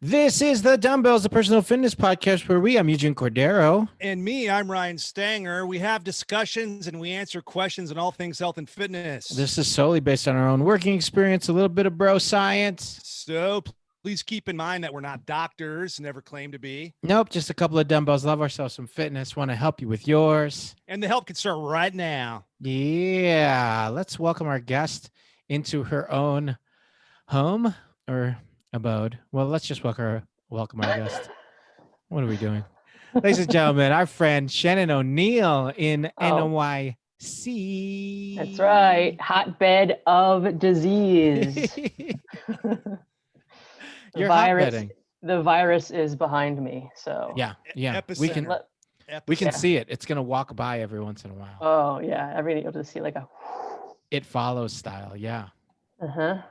This is the Dumbbells, the personal fitness podcast where I'm Eugene Cordero. And me, I'm Ryan Stanger. We have discussions and we answer questions on all things health and fitness. This is solely based on our own working experience, a little bit of bro science. So please keep in mind that we're not doctors, never claim to be. Nope, just a couple of dumbbells. Love ourselves some fitness. Want to help you with yours. And the help can start right now. Yeah, let's welcome our guest into her own home or abode. Well, let's just welcome our guest. What are we doing? Ladies and gentlemen, our friend Shannon O'Neill in NYC. That's right. Hotbed of disease. You're hotbedding. The virus is behind me. So yeah. Epicenter. We can see it. It's gonna walk by every once in a while. Oh yeah. Everything you'll just see like a it follows style. Yeah. Uh-huh.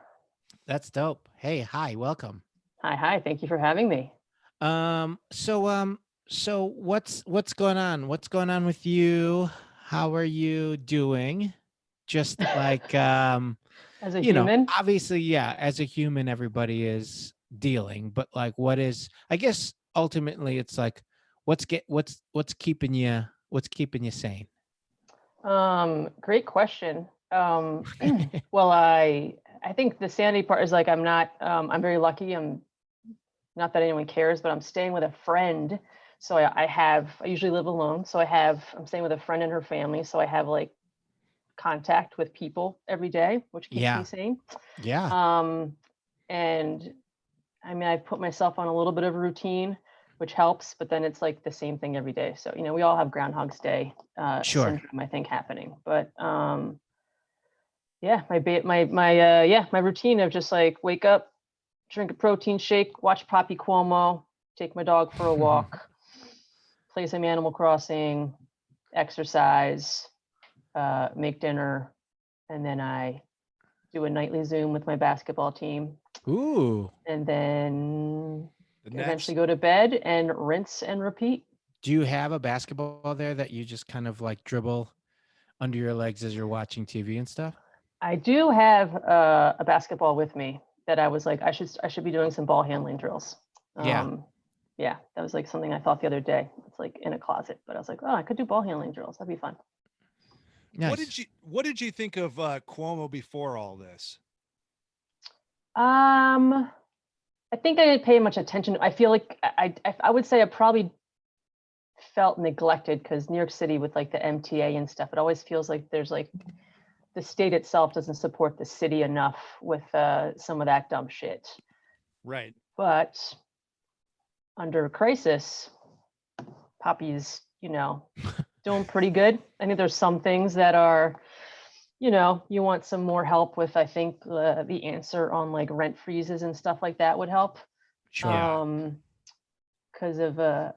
That's dope. Hey, hi, welcome. Hi. Thank you for having me. So what's going on? What's going on with you? How are you doing? Just like as a human? Obviously, yeah, as a human, everybody is dealing, but like I guess ultimately it's like what's keeping you sane? Great question. Well, I think the sanity part is like I'm very lucky. I'm not that anyone cares, but I'm staying with a friend. So I usually live alone. So I'm staying with a friend and her family. So I have like contact with people every day, which keeps me sane. Yeah. And I mean, I've put myself on a little bit of a routine, which helps, but then it's like the same thing every day. So, we all have Groundhog's Day syndrome, I think, happening. But my routine of just like wake up, drink a protein shake, watch Poppy Cuomo, take my dog for a walk, play some Animal Crossing, exercise, make dinner, and then I do a nightly Zoom with my basketball team. Ooh. And then eventually go to bed and rinse and repeat. Do you have a basketball there that you just kind of like dribble under your legs as you're watching TV and stuff? I do have a basketball with me that I was like, I should be doing some ball handling drills. Yeah, that was like something I thought the other day. It's like in a closet, but I was like, oh, I could do ball handling drills. That'd be fun. Nice. What did you think of Cuomo before all this? I think I didn't pay much attention. I feel like I would say I probably felt neglected because New York City with like the MTA and stuff, it always feels like there's like the state itself doesn't support the city enough with some of that dumb shit. Right. But under crisis, Poppy's, doing pretty good. I think there's some things that are, you want some more help with. I think the answer on like rent freezes and stuff like that would help. Sure. Because of, I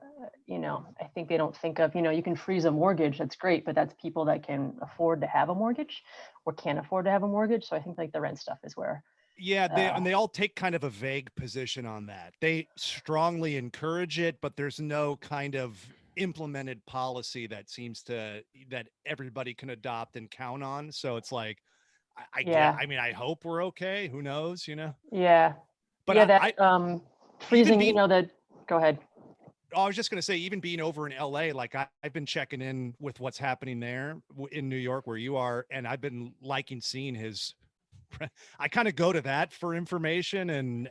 think they don't think of, you can freeze a mortgage. That's great, but that's people that can afford to have a mortgage or can't afford to have a mortgage. So I think like the rent stuff is where. Yeah, they all take kind of a vague position on that. They strongly encourage it, but there's no kind of implemented policy that everybody can adopt and count on. So it's like, I hope we're okay. Who knows, Yeah. But yeah, freezing, go ahead. I was just going to say, even being over in LA, like I've been checking in with what's happening there in New York where you are. And I've been liking seeing I kind of go to that for information and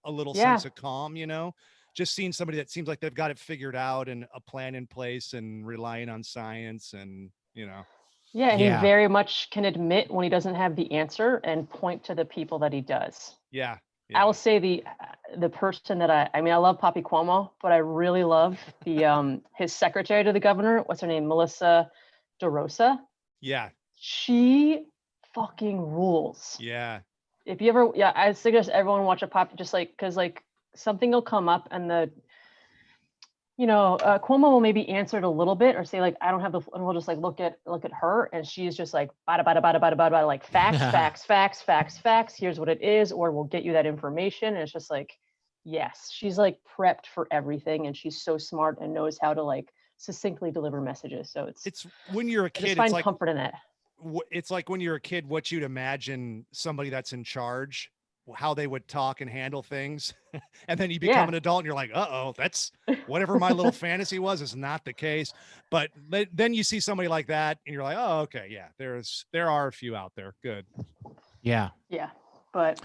a little sense of calm, just seeing somebody that seems like they've got it figured out and a plan in place and relying on science and, Yeah, and he very much can admit when he doesn't have the answer and point to the people that he does. Yeah. I will say the person that I love Poppy Cuomo, but I really love the his secretary to the governor. What's her name? Melissa DeRosa. Yeah. She fucking rules. Yeah. If you ever, I suggest everyone watch a Poppy, just like, because like something will come up and Cuomo will maybe answer it a little bit or say like, I don't have and we'll just like look at her and she's just like bada bada bada bada bada like facts. Here's what it is, or we'll get you that information. And it's just like, yes, she's like prepped for everything and she's so smart and knows how to like succinctly deliver messages. So it's when you're a kid, I just find comfort in that. It's like when you're a kid, what you'd imagine somebody that's in charge how they would talk and handle things. And then you become an adult and you're like, uh-oh, that's whatever my little fantasy was is not the case. But then you see somebody like that and you're like, oh, okay, yeah, there are a few out there. Good. Yeah. Yeah. But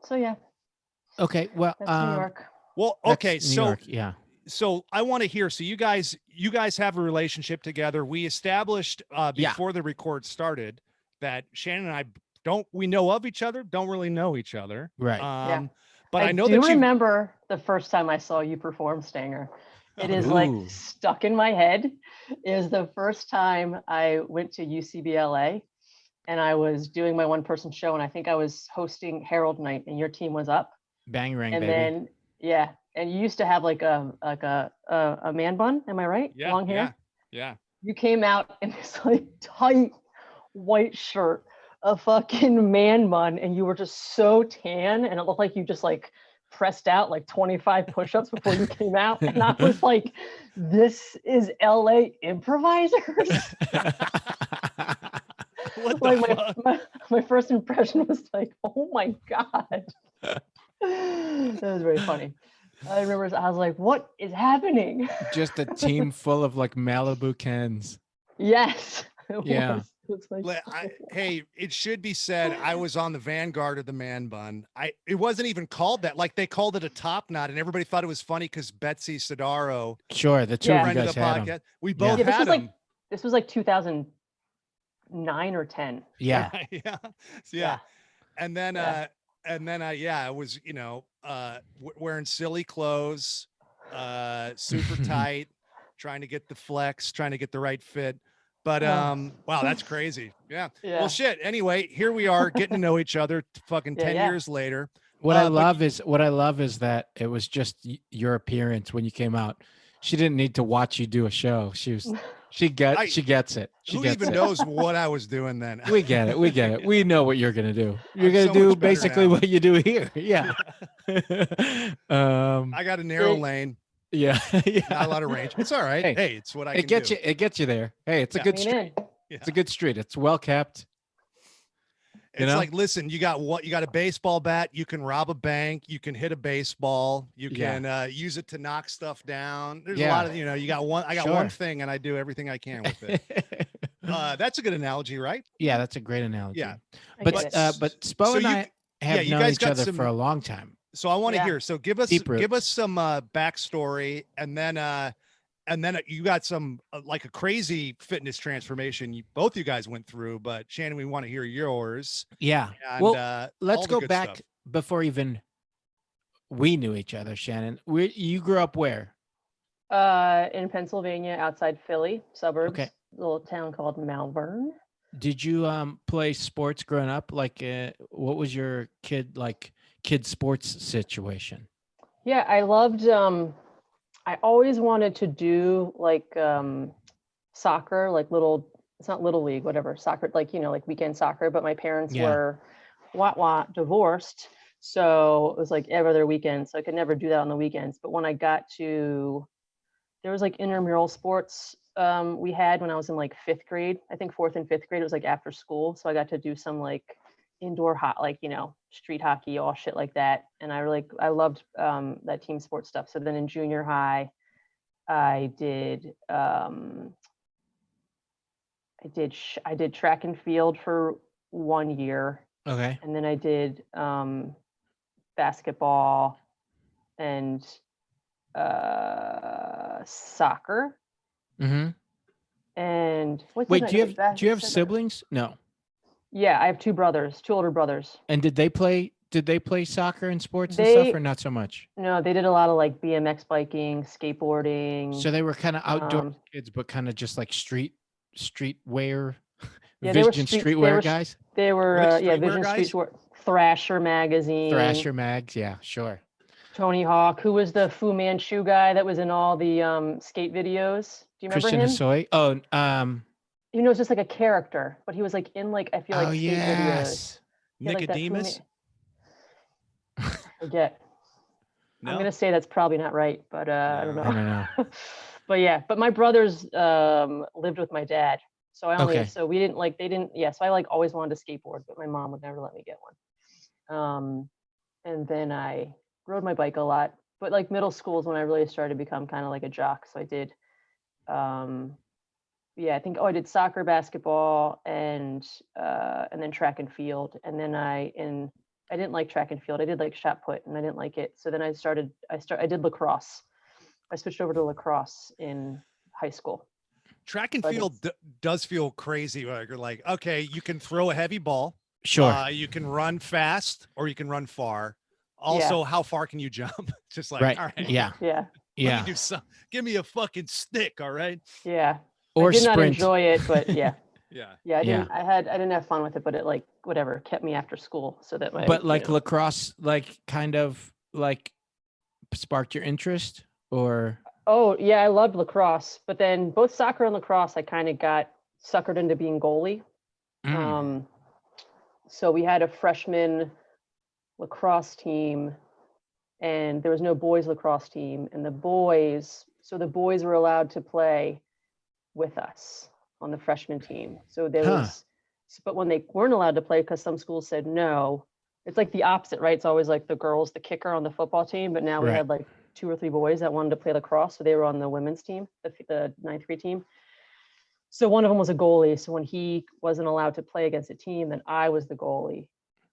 so yeah. Okay. Well, That's New York. Well, that's okay. New So York, yeah. so I want to hear, so you guys have a relationship together. We established before the record started that Shannon and I we know of each other, don't really know each other. Right. Yeah. But I know do that you remember the first time I saw you perform, Stanger. It is like Ooh. stuck in my head. It was the first time I went to UCBLA and I was doing my one-person show, and I think I was hosting Herald Night, and your team was up. Bang ring, And baby. then and you used to have like a man bun, am I right? Yeah, Long hair. yeah. You came out in this like tight white shirt, a fucking man bun, and you were just so tan, and it looked like you just like pressed out like 25 push-ups before you came out. And I was like, this is LA improvisers. What Like the fuck? my first impression was like, oh my God. That was very funny. I remember I was like, what is happening? Just a team full of like Malibu Kens. Yes. Yeah. It was like, Hey, it should be said, I was on the vanguard of the man bun. It wasn't even called that. Like they called it a top knot, and everybody thought it was funny because Betsy Sidaro, Sure, the two of you friend of guys the had podcast, them. we both this had was them. this was like 2009 or 10. Yeah. Yeah. And then I was, wearing silly clothes, super tight, trying to get the flex, trying to get the right fit. But wow, that's crazy. Yeah. Well, shit. Anyway, here we are getting to know each other fucking 10 years later. What I love is that it was just your appearance when you came out. She didn't need to watch you do a show. She gets it. Who even knows what I was doing then? We get it. We know what you're gonna do. You're I'm gonna so do much better basically now. what you do here. Yeah. I got a narrow lane. Yeah. Not a lot of range. It's all right. Hey, it's what I can do. It gets you there. Hey, it's a good street. It's a good street. It's well kept. It's like, listen, you got a baseball bat. You can rob a bank. You can hit a baseball. You can use it to knock stuff down. There's a lot of, you got one. I got one thing, and I do everything I can with it. That's a good analogy, right? Yeah, that's a great analogy. Yeah, but Spo and I have known each other for a long time. So I want to hear. So give us some backstory, and then you got some like a crazy fitness transformation both you guys went through. But Shannon, we want to hear yours. Yeah. And, well, let's go back before even we knew each other. Shannon, you grew up where? In Pennsylvania, outside Philly, suburbs. Okay. A little town called Malvern. Did you play sports growing up? Like, what was your kid sports situation? Yeah, I loved. I always wanted to do like soccer, like it's not little league, whatever, soccer, like, like weekend soccer, but my parents were divorced. So it was like every other weekend. So I could never do that on the weekends. But when I got there was like intramural sports we had when I was in like 5th grade, I think 4th and 5th grade, it was like after school. So I got to do some like indoor street hockey, all shit like that. And I loved that team sports stuff. So then in junior high, I did track and field for 1 year. Okay. And then I did basketball and soccer. Mm-hmm. And wait, do you have siblings? No. Yeah, I have 2 older brothers. And did they play soccer and sports and stuff, or not so much? No, they did a lot of like BMX biking, skateboarding. So they were kind of outdoor kids, but kind of just like streetwear, yeah, Vision streetwear guys. They were Vision streetwear, Thrasher magazine. Thrasher mags, yeah, sure. Tony Hawk, who was the Fu Manchu guy that was in all the skate videos. Do you remember Christian him? Hosoi? Oh, he was just like a character, but he was like in like, I feel like skate videos. Nicodemus? I forget. No? I'm gonna say that's probably not right, but I don't know. But my brothers lived with my dad, so we didn't so I like always wanted to skateboard, but my mom would never let me get one. and then I rode my bike a lot. But like middle school is when I really started to become kind of like a jock. So I did, yeah, I think I did soccer, basketball, and then track and field. And then I didn't like track and field. I did like shot put, and I didn't like it. So then I did lacrosse. I switched over to lacrosse in high school. Track and So field does feel crazy. Like you're like, okay, you can throw a heavy ball. Sure. You can run fast or you can run far. Also, how far can you jump? Just like, all right. Yeah. Yeah. Let me do some. Give me a fucking stick. All right. Yeah. Or I did sprint. not enjoy it, but yeah. Yeah. Yeah. I didn't have fun with it, but it like whatever kept me after school so that my. But like lacrosse, like kind of like sparked your interest, or? Oh yeah, I loved lacrosse, but then both soccer and lacrosse, I kind of got suckered into being goalie. So we had a freshman lacrosse team, and there was no boys lacrosse team, and the boys were allowed to play with us on the freshman team. So there was, but when they weren't allowed to play because some schools said no, it's like the opposite, right? It's always like the girls, the kicker on the football team, but now we had like 2 or 3 boys that wanted to play lacrosse, so they were on the women's team, the 9th grade team. So one of them was a goalie. So when he wasn't allowed to play against a team, then I was the goalie,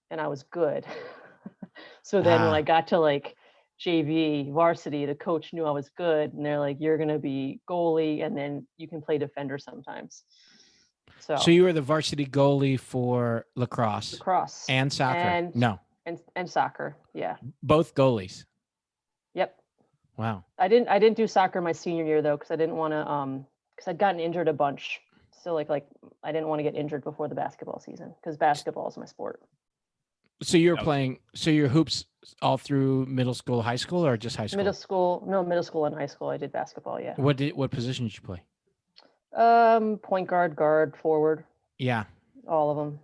and I was good. So then when I got to like JV varsity, the coach knew I was good, and they're like, "You're gonna be goalie, and then you can play defender sometimes." So you were the varsity goalie for lacrosse and soccer. And soccer, yeah. Both goalies. Yep. Wow. I didn't do soccer my senior year though, because I didn't want to because I'd gotten injured a bunch. So like I didn't want to get injured before the basketball season, because basketball is my sport. So you're playing, so your hoops all through middle school, high school, or just high school? Middle school and high school. I did basketball. Yeah. What position did you play? Point guard, forward. Yeah. All of them.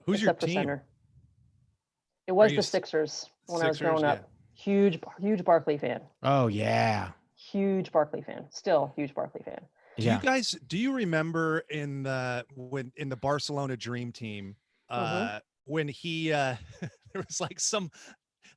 Who's your team? Center. It was the Sixers when I was growing up. Huge Barkley fan. Oh yeah. Huge Barkley fan. Still huge Barkley fan. Do you remember in the Barcelona Dream Team, when he there was like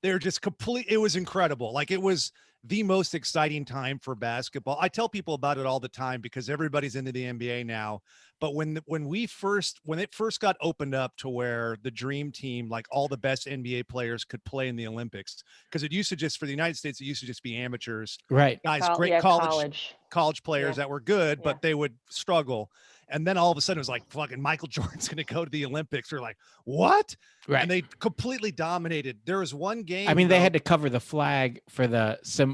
they were just complete, it was incredible. Like it was the most exciting time for basketball. I tell people about it all the time because everybody's into the NBA now. But when it first got opened up to where the Dream Team, like all the best NBA players could play in the Olympics, because it used to just, for the United States, it used to just be amateurs, right? Guys, great college players that were good, but they would struggle. And then all of a sudden it was like, fucking Michael Jordan's going to go to the Olympics. We're like, what? Right. And they completely dominated. There was one game. I mean, they had to cover the flag for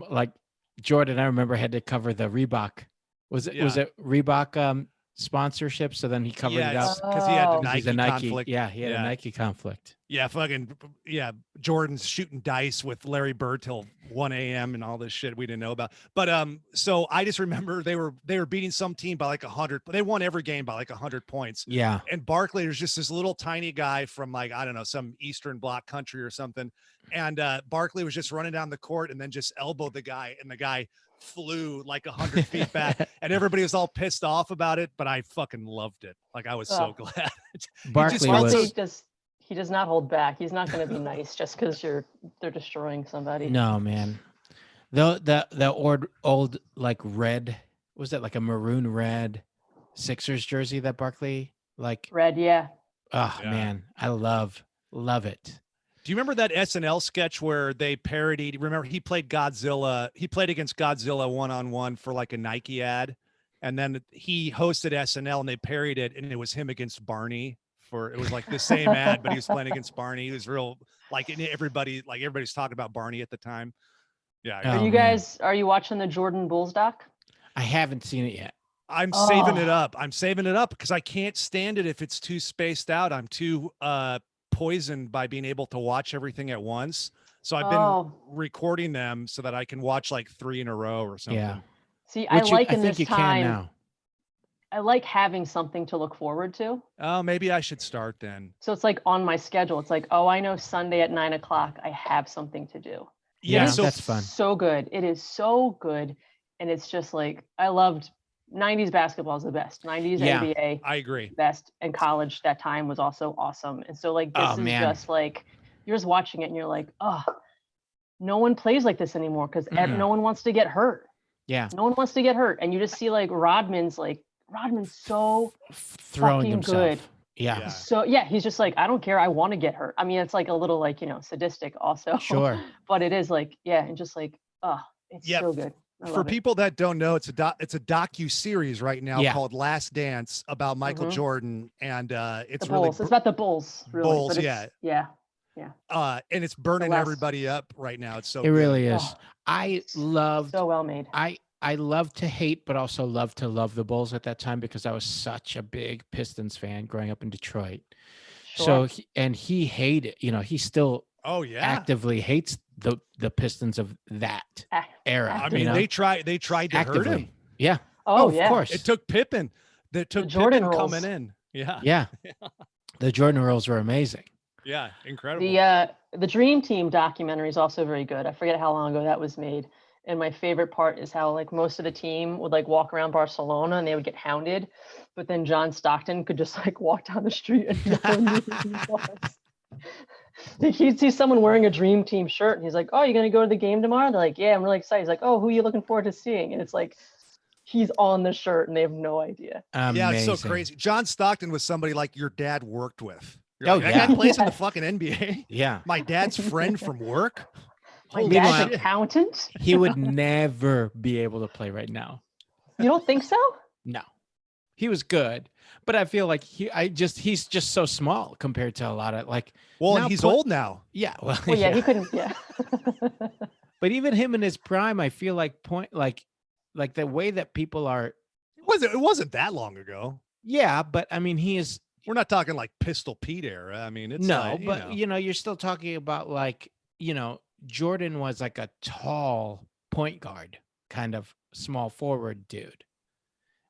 like Jordan, I remember, had to cover the Reebok. Was it Reebok sponsorship? So then he covered it up because he had the Nike conflict. Yeah, he had a Nike conflict. Yeah, Jordan's shooting dice with Larry Bird till 1 a.m. and all this shit we didn't know about. But so I just remember they were beating some team by like 100. They won every game by like 100 points. Yeah. And Barkley was just this little tiny guy from like, I don't know, some Eastern Bloc country or something. And Barkley was just running down the court and then just elbowed the guy, and the guy flew like 100 feet back, and everybody was all pissed off about it, but I fucking loved it. Like I was so glad. He does not hold back. He's not going to be nice just because they're destroying somebody. No, man. The old like red, was that like a maroon red Sixers jersey that Barkley like? Red, yeah. Oh man, I love it. Do you remember that SNL sketch where they parodied? Remember, he played Godzilla. He played against Godzilla one-on-one for like a Nike ad, and then he hosted SNL and they parodied it, and it was him against Barney. It was like the same ad, but he was playing against Barney. He was real, like everybody's talking about Barney at the time. Yeah. Are you watching the Jordan Bulls doc? I haven't seen it yet. I'm saving it up. Because I can't stand it if it's too spaced out. I'm too poisoned by being able to watch everything at once. So I've been recording them so that I can watch like 3 in a row or something. Yeah. See, I like having something to look forward to. Oh, maybe I should start then. So it's like on my schedule. It's like, I know Sunday at 9:00 I have something to do. Yeah, so that's fun. So good. It is so good. And it's just like, I loved 90s basketball is the best. 90s NBA. I agree. Best. And college that time was also awesome. And so like, this is just like you're just watching it and you're like, oh, no one plays like this anymore because Mm-mm. no one wants to get hurt. Yeah. No one wants to get hurt. And you just see like Rodman's so Throwing fucking himself. good. Yeah. So yeah, he's just like, I don't care. I want to get hurt. I mean, it's like a little like, sadistic also. Sure. But it is like, yeah, and just like, oh, it's so good. For people that don't know, it's a docu-series right now called Last Dance about Michael Jordan, and it's the Bulls. It's about the Bulls, really. Bulls, but it's, yeah. And it's burning everybody up right now. It's so it good. really is. Oh, I loved so well made. I love to hate, but also love to love the Bulls at that time because I was such a big Pistons fan growing up in Detroit. Sure. So he hated, he still actively hates the Pistons of that era. I mean, they tried to hurt him. Yeah. Oh, of course. It took Pippen. That took Jordan Pippen rules. coming in. Yeah. Yeah. The Jordan rules were amazing. Yeah, incredible. The Dream Team documentary is also very good. I forget how long ago that was made. And my favorite part is how like most of the team would like walk around Barcelona and they would get hounded, but then John Stockton could just like walk down the street and no one knew who he was. He'd see someone wearing a Dream Team shirt and he's like, "Oh, you're gonna go to the game tomorrow?" They're like, "Yeah, I'm really excited." He's like, "Oh, who are you looking forward to seeing?" And it's like he's on the shirt and they have no idea. Amazing. Yeah, it's so crazy. John Stockton was somebody like your dad worked with. That guy plays in the fucking NBA. Yeah. My dad's friend from work. My dad's an accountant. He would never be able to play right now. You don't think so? No. He was good, but I feel like he's just so small compared to a lot of like. Well, and he's old now. Yeah. Well, he couldn't. Yeah. But even him in his prime, I feel like like the way that people are. It wasn't that long ago. Yeah, but I mean, we're not talking like Pistol Pete era. I mean, it's but you're still talking about like, Jordan was like a tall point guard, kind of small forward dude.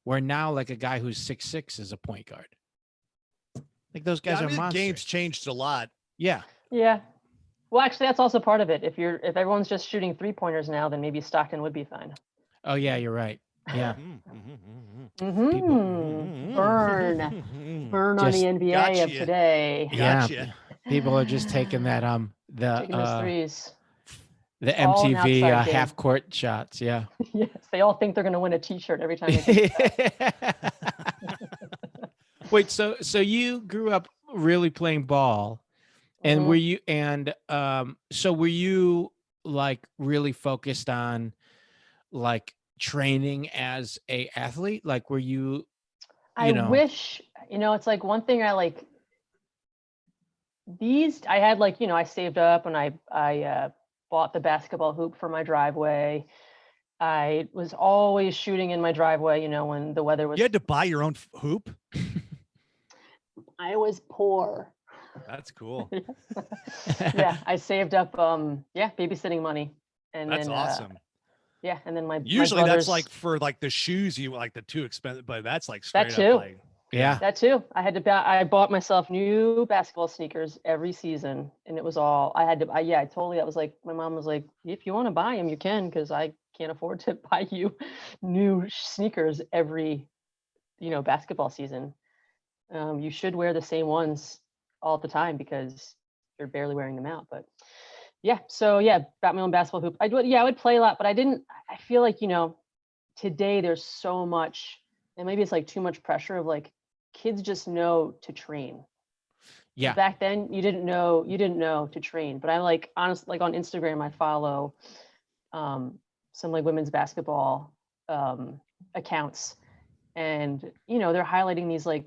Where now like a guy who's 6'6" is a point guard. Like those guys are monsters. The game's changed a lot. Yeah. Yeah. Well, actually, that's also part of it. If everyone's just shooting 3-pointers now, then maybe Stockton would be fine. Oh yeah, you're right. Yeah. Burn on the NBA of today. Yeah. People are just taking that taking those threes. The MTV half court shots. Yeah. Yes, they all think they're going to win a T-shirt every time. Wait, so you grew up really playing ball, and were you like really focused on like training as a athlete? Like, were you? I wish, it's like one thing I like. I had like, I saved up and I bought the basketball hoop for my driveway. I was always shooting in my driveway, when the weather was. You had to buy your own hoop? I was poor. That's cool. Yeah, I saved up, babysitting money. And that's then, awesome. Yeah, and then usually my that's like for like the shoes you like the too expensive, but that's like straight that too. up like, yeah, that too. I bought myself new basketball sneakers every season, and it was all I had to. That was like my mom was like, if you want to buy them, you can, because I can't afford to buy you new sneakers every, basketball season. You should wear the same ones all the time because you're barely wearing them out. But yeah, so yeah, got my own basketball hoop. I would play a lot, but I feel like, today there's so much, and maybe it's like too much pressure of like kids just know to train. Yeah. Back then you didn't know to train, but I like, honestly, like on Instagram, I follow some like women's basketball accounts, and they're highlighting these like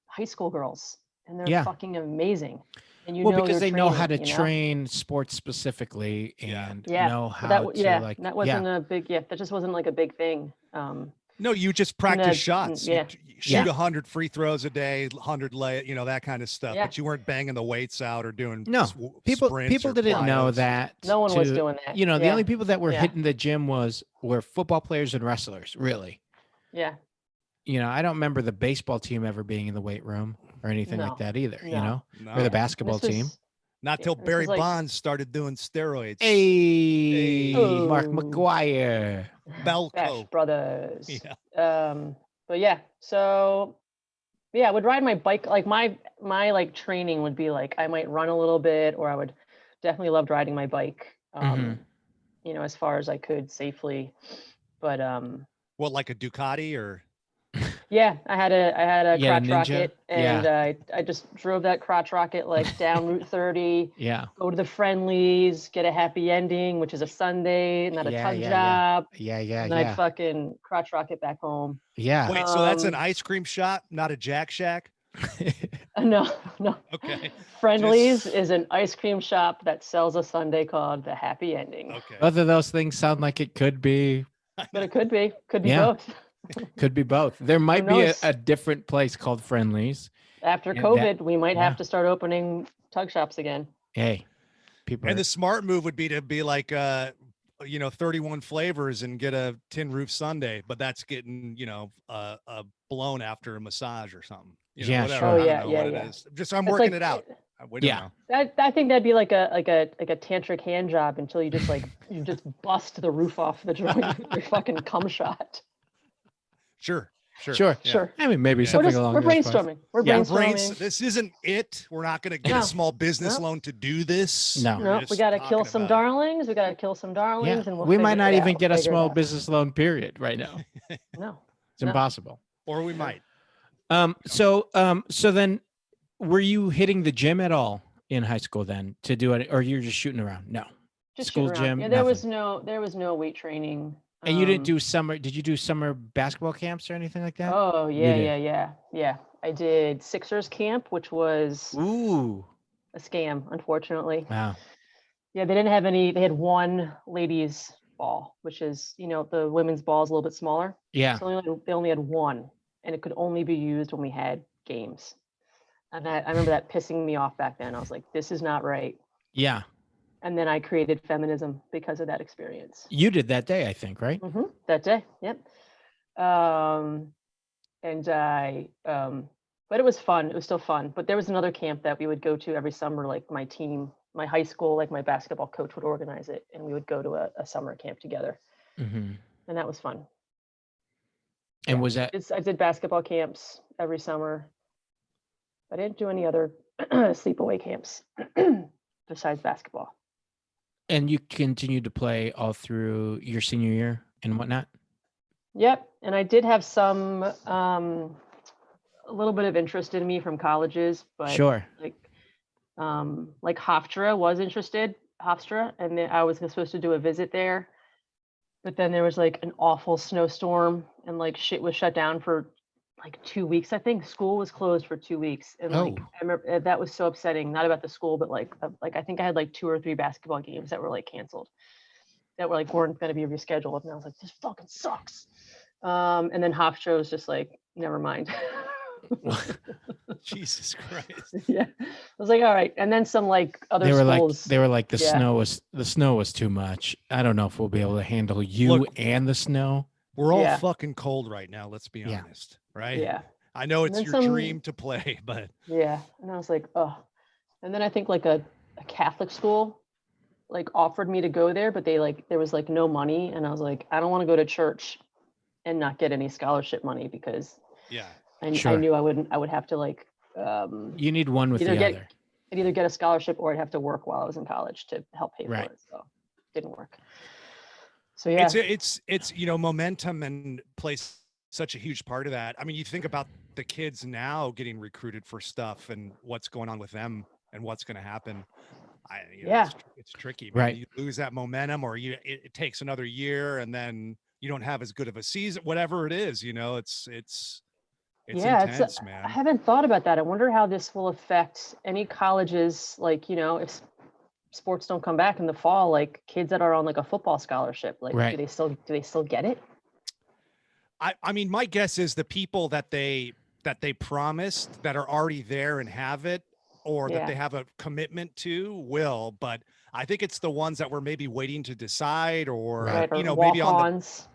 high school girls, and they're fucking amazing. And because they know how to train sports specifically and know how that wasn't a big that just wasn't like a big thing. No, you just practice shots. Yeah. You shoot 100 free throws a day, 100 that kind of stuff. But you weren't banging the weights out or doing people didn't know that. No one was doing that. The only people that were hitting the gym were football players and wrestlers, really. Yeah. I don't remember the baseball team ever being in the weight room or anything like that either, No. Or the basketball team. Not till Barry Bonds started doing steroids. Hey. Mark McGuire. Belko. Bash Brothers. Yeah. But yeah, so yeah, I would ride my bike. Like my like training would be like, I might run a little bit, or I would definitely loved riding my bike. Mhm. You know, as far as I could safely. But What, like a Ducati or? yeah, I had a You had a crotch Ninja? rocket, and Yeah. I just drove that crotch rocket like down Route 30, Yeah. go to the friendlies, get a happy ending, which is a Sunday, not a Yeah, tug yeah, yeah. job, Yeah, yeah, and then I'd yeah. fucking crotch rocket back home. Yeah. Wait, so that's an Um, ice cream shop, not a Jack Shack? no, no. Okay. Friendlies Just is an ice cream shop that sells a sundae called the Happy Ending. okay. Both of those things sound like it could be. But it could be Yeah. both. Could be both. There Who might be a knows? different place called Friendlies. After And that, COVID, we might yeah. have to start opening tug shops again. Hey, people And are, the smart move would be to be like 31 flavors and get a tin roof sundae, but that's getting, blown after a massage or something. Yeah, Whatever. sure. Oh I don't yeah, know yeah, what it yeah. is. Just I'm It's working like it out. We don't Yeah. know. I think that'd be like a tantric hand job until you just like you just bust the roof off the joint with your fucking cum shot. Sure. Sure. Sure. Yeah. Sure. I mean, maybe Yeah. something We're along those lines. brainstorming. We're Yeah. brainstorming. This isn't it. We're not going to get No. a small business No. loan to do this. No. We're No, we just gotta kill talking some about it. darlings. We gotta kill some Yeah. darlings, and we'll We might figure not it even out. get a We'll figure it small out. business loan period right now. No. It's No. impossible. Or we might. So then were you hitting the gym at all in high school then to do it, or you're just shooting around? No. Just School shooting around. gym, Yeah, nothing. there was no weight training. And you didn't do summer, did you do summer basketball camps or anything like that? Oh You yeah, did. yeah. I did Sixers camp, which was Ooh. a scam, unfortunately. Wow. Yeah, they didn't have any. They had one ladies ball, which is, the women's ball is a little bit smaller. Yeah. So they only had one, and it could only be used when we had games. And I remember that pissing me off back then. I was like, this is not right. Yeah. And then I created feminism because of that experience. You did that day, I think, right? That day, yep. And but it was fun. It was still fun. But there was another camp that we would go to every summer. Like my team, my high school, like my basketball coach would organize it, and we would go to a summer camp together, Mm-hmm. and that was fun. And Yeah. was that, I did basketball camps every summer. I didn't do any other sleepaway camps besides basketball. and you continued to play all through your senior year and whatnot? Yep, and I did have some a little bit of interest in me from colleges, but Sure. like Hofstra was interested, Hofstra, and then I was supposed to do a visit there, but then there was like an awful snowstorm, and like shit was shut down for like 2 weeks. I think school was closed for 2 weeks, and like Oh. I remember that was so upsetting. Not about the school, but like I think I had like 2 or 3 basketball games that were like canceled, that were like weren't going to be rescheduled, and I was like, this fucking sucks. And then Hofstra was just like, never mind. Jesus Christ. Yeah, I was like, all right. And then some like other They were schools. like the Yeah. snow was too much. I don't know if we'll be able to handle you Look, and the snow. We're all Yeah. fucking cold right now. Let's be Yeah. honest. Right. Yeah, I know And it's then your some- dream to play, but yeah. And I was like, oh. And then I think like a Catholic school like offered me to go there, but there was like no money, and I was like, I don't want to go to church and not get any scholarship money, because yeah. I Sure. knew I would have to like You need one with either the get other. I'd either get a scholarship or I'd have to work while I was in college to help pay Right. for it. So it didn't work. So yeah. It's momentum and plays such a huge part of that. I mean, you think about the kids now getting recruited for stuff and what's going on with them and what's going to happen. It's tricky, man. Right. You lose that momentum, or it takes another year, and then you don't have as good of a season, whatever it is, it's intense, I man. haven't thought about that. I wonder how this will affect any colleges, like, if sports don't come back in the fall, like kids that are on like a football scholarship, like Right. do they still get it? I mean, my guess is the people that they promised that are already there and have it, or that Yeah. they have a commitment to, will. But I think it's the ones that were maybe waiting to decide, or Right. Or maybe walk-ons.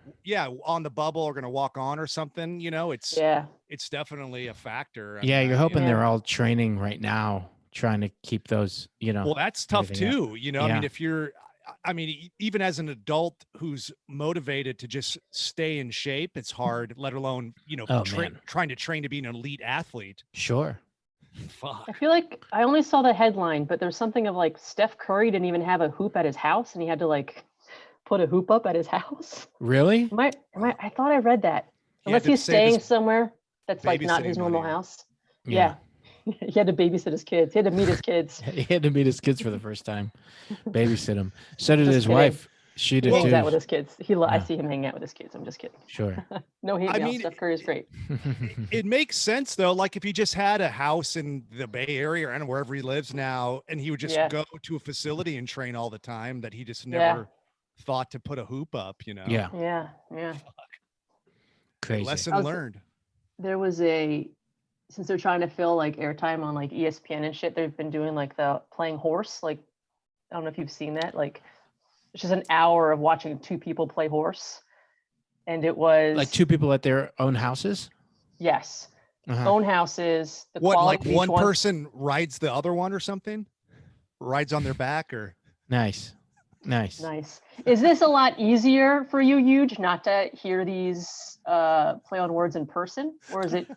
on the bubble, or going to walk on or something. Yeah. It's definitely a factor. Yeah, you're hoping Yeah. they're all training right now, trying to keep those, Well, that's tough everything up. too. I Yeah. mean, if you're, even as an adult who's motivated to just stay in shape, it's hard, let alone, Oh, man. trying to train to be an elite athlete. Sure. Fuck. I feel like I only saw the headline, but there's something of like Steph Curry didn't even have a hoop at his house, and he had to like put a hoop up at his house. Really? I thought I read that. He had Unless to he's save his staying somewhere that's like not babysitting his normal money. house. Yeah. Yeah. He had to babysit his kids. He had to meet his kids. He had to meet his kids for the first time, babysit him. So did Just his kidding. wife. She He did hangs too. out with his kids. I Yeah. see him hanging out with his kids. I'm just kidding. Sure. No hate I mail. mean, Steph Curry is great. It makes sense though. Like if he just had a house in the Bay Area or wherever he lives now, and he would just Yeah. go to a facility and train all the time, that he just Yeah. never thought to put a hoop up, you know? Yeah. Yeah. Crazy. Lesson learned. There was since they're trying to fill like airtime on like ESPN and shit, they've been doing like the playing horse. Like, I don't know if you've seen that. Like, it's just an hour of watching two people play horse. And it was Like two people at their own houses? Yes. Uh-huh. Own houses. The What, quality like of each one person rides the other one or something? Rides on their back or? Nice. Nice. Is this a lot easier for you, Huge, not to hear these play on words in person? Or is it?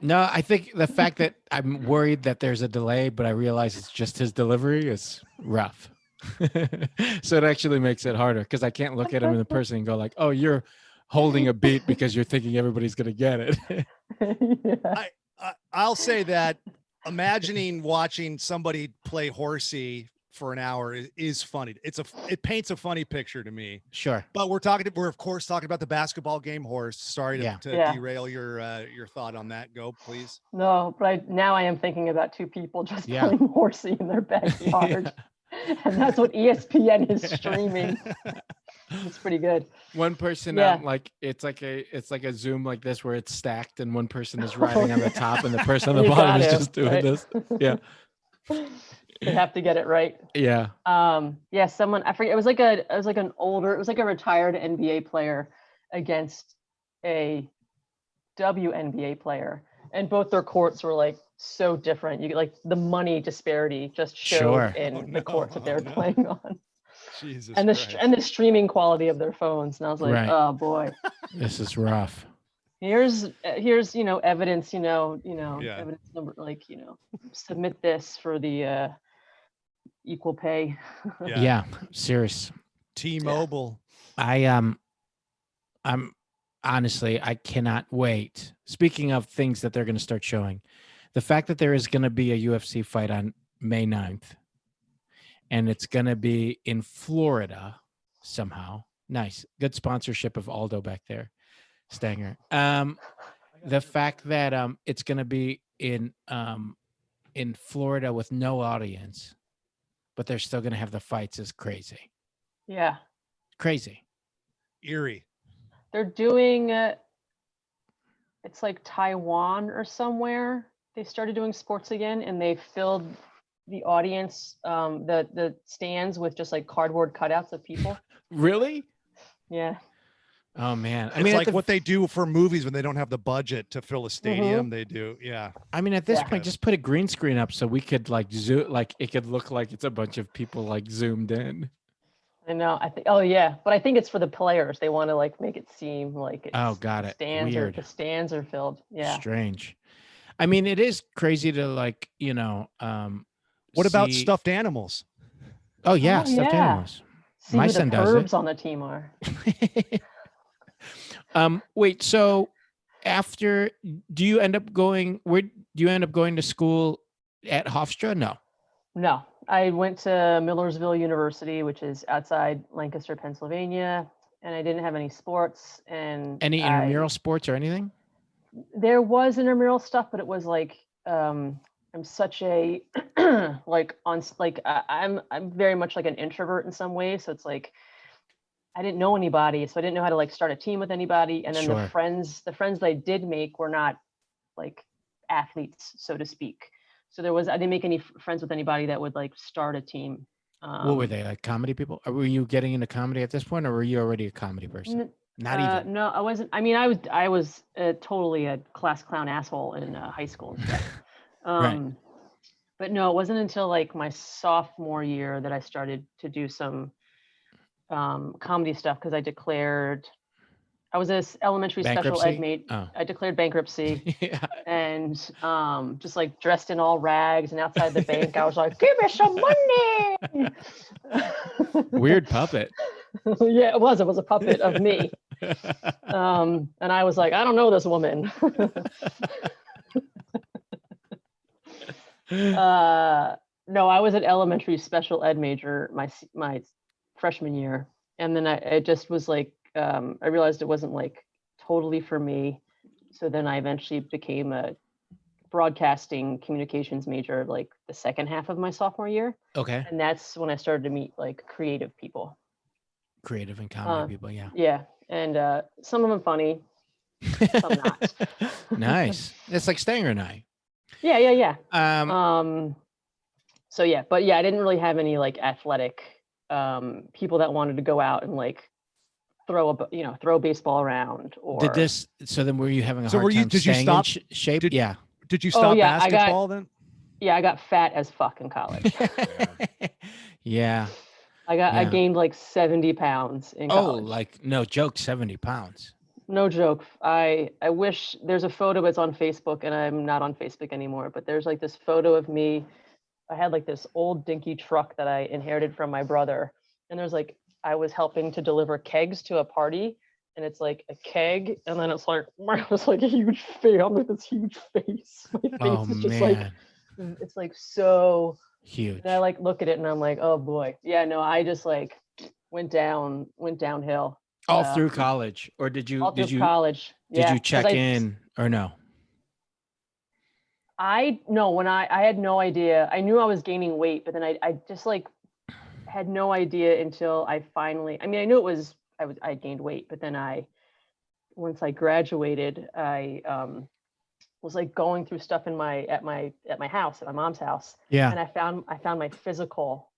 No, I think the fact that I'm worried that there's a delay, but I realize it's just his delivery is rough. So it actually makes it harder because I can't look at him in the person and go like, oh, you're holding a beat because you're thinking everybody's going to get it. Yeah. I'll say that imagining watching somebody play horsey for an hour is funny. It paints a funny picture to me. Sure. But we're of course talking about the basketball game horse. Sorry to derail your thought on that. Go, please. No, but now I am thinking about two people just playing horsey in their backyard. And that's what ESPN is streaming. It's pretty good. One person like it's like a Zoom like this where it's stacked and one person is riding on the top and the person on the bottom is just doing this. Yeah. They have to get it right. Yeah. Someone, I forget, it was like a retired NBA player against a WNBA player, and both their courts were like so different. You get like the money disparity just showed in the courts that they were playing on. Jesus. And the streaming quality of their phones. And I was like, oh boy, this is rough. Here's evidence, evidence number, like, submit this for the equal pay. Yeah, serious. T-Mobile. I'm honestly, I cannot wait. Speaking of things that they're going to start showing, the fact that there is going to be a UFC fight on May 9th, and it's going to be in Florida somehow. Nice. Good sponsorship of Aldo back there. Stanger. The fact that it's going to be in Florida with no audience, but they're still going to have the fights is crazy. Yeah. Crazy. Eerie. They're doing it's like Taiwan or somewhere. They started doing sports again, and they filled the audience, the stands with just like cardboard cutouts of people. Really? Yeah. Oh man. It's like what they do for movies when they don't have the budget to fill a stadium. They do. Yeah. I mean, at this point, just put a green screen up so we could like zoom, like it could look like it's a bunch of people like zoomed in. I know. I think. Oh yeah, but I think it's for the players. They want to like make it seem like it's got it. Weird. The stands are filled. Yeah. Strange. I mean, it is crazy to like, what about stuffed animals? Oh yeah, stuffed animals. See My who son the does pervs it. on the team are. Wait, so after do you end up going to school at Hofstra? No, I went to Millersville University, which is outside Lancaster, Pennsylvania, and I didn't have any sports and any intramural sports or anything. There was intramural stuff, but it was like I'm such a I'm very much like an introvert in some ways, so it's like I didn't know anybody, so I didn't know how to like start a team with anybody. And then the friends that I did make were not like athletes, so to speak. So I didn't make any friends with anybody that would like start a team. What were they, like comedy people? Or were you getting into comedy at this point, or were you already a comedy person? Not even. No, I wasn't. I mean, I was totally a class clown asshole in high school and stuff. Right. But no, it wasn't until like my sophomore year that I started to do some comedy stuff, because I declared I was this elementary special ed Bankruptcy? mate. Oh. I declared bankruptcy Yeah. and just like dressed in all rags and outside the bank, I was like, give me some money. Weird puppet. Yeah, it was a puppet of me. And I was like, I don't know this woman. No, I was an elementary special ed major my freshman year, and then I just was like, I realized it wasn't like totally for me. So then I eventually became a broadcasting communications major like the second half of my sophomore year, Okay. and that's when I started to meet like creative people. Creative and comedy people, yeah. Yeah, and some of them funny, some not. Nice. It's like Stanger and I. Yeah. Um, So yeah, but yeah, I didn't really have any like athletic people that wanted to go out and like throw a baseball around or. so then were you having a So hard were you- time did you staying stop- in shape? did- Yeah. Did you stop yeah, basketball then? Yeah, I got fat as fuck in college. Yeah. I Yeah. gained like 70 pounds in Oh, college. like no joke, 70 pounds. No joke. I wish there's a photo. It's on Facebook, and I'm not on Facebook anymore. But there's like this photo of me. I had like this old dinky truck that I inherited from my brother, and there's like I was helping to deliver kegs to a party, and it's like a keg, and then it's like was like a huge face. I'm like this huge face. My face Oh is just like man. it's like so Huge. And I like look at it and I'm like, oh boy. Yeah, no, I just like went downhill. All through college, or did you college. did Yeah, you 'cause check in or no? When I had no idea. I knew I was gaining weight, but then I just like had no idea until I finally. I mean, I knew I gained weight, but then once I graduated, I was like going through stuff at my house, at my mom's house. Yeah. And I found my physical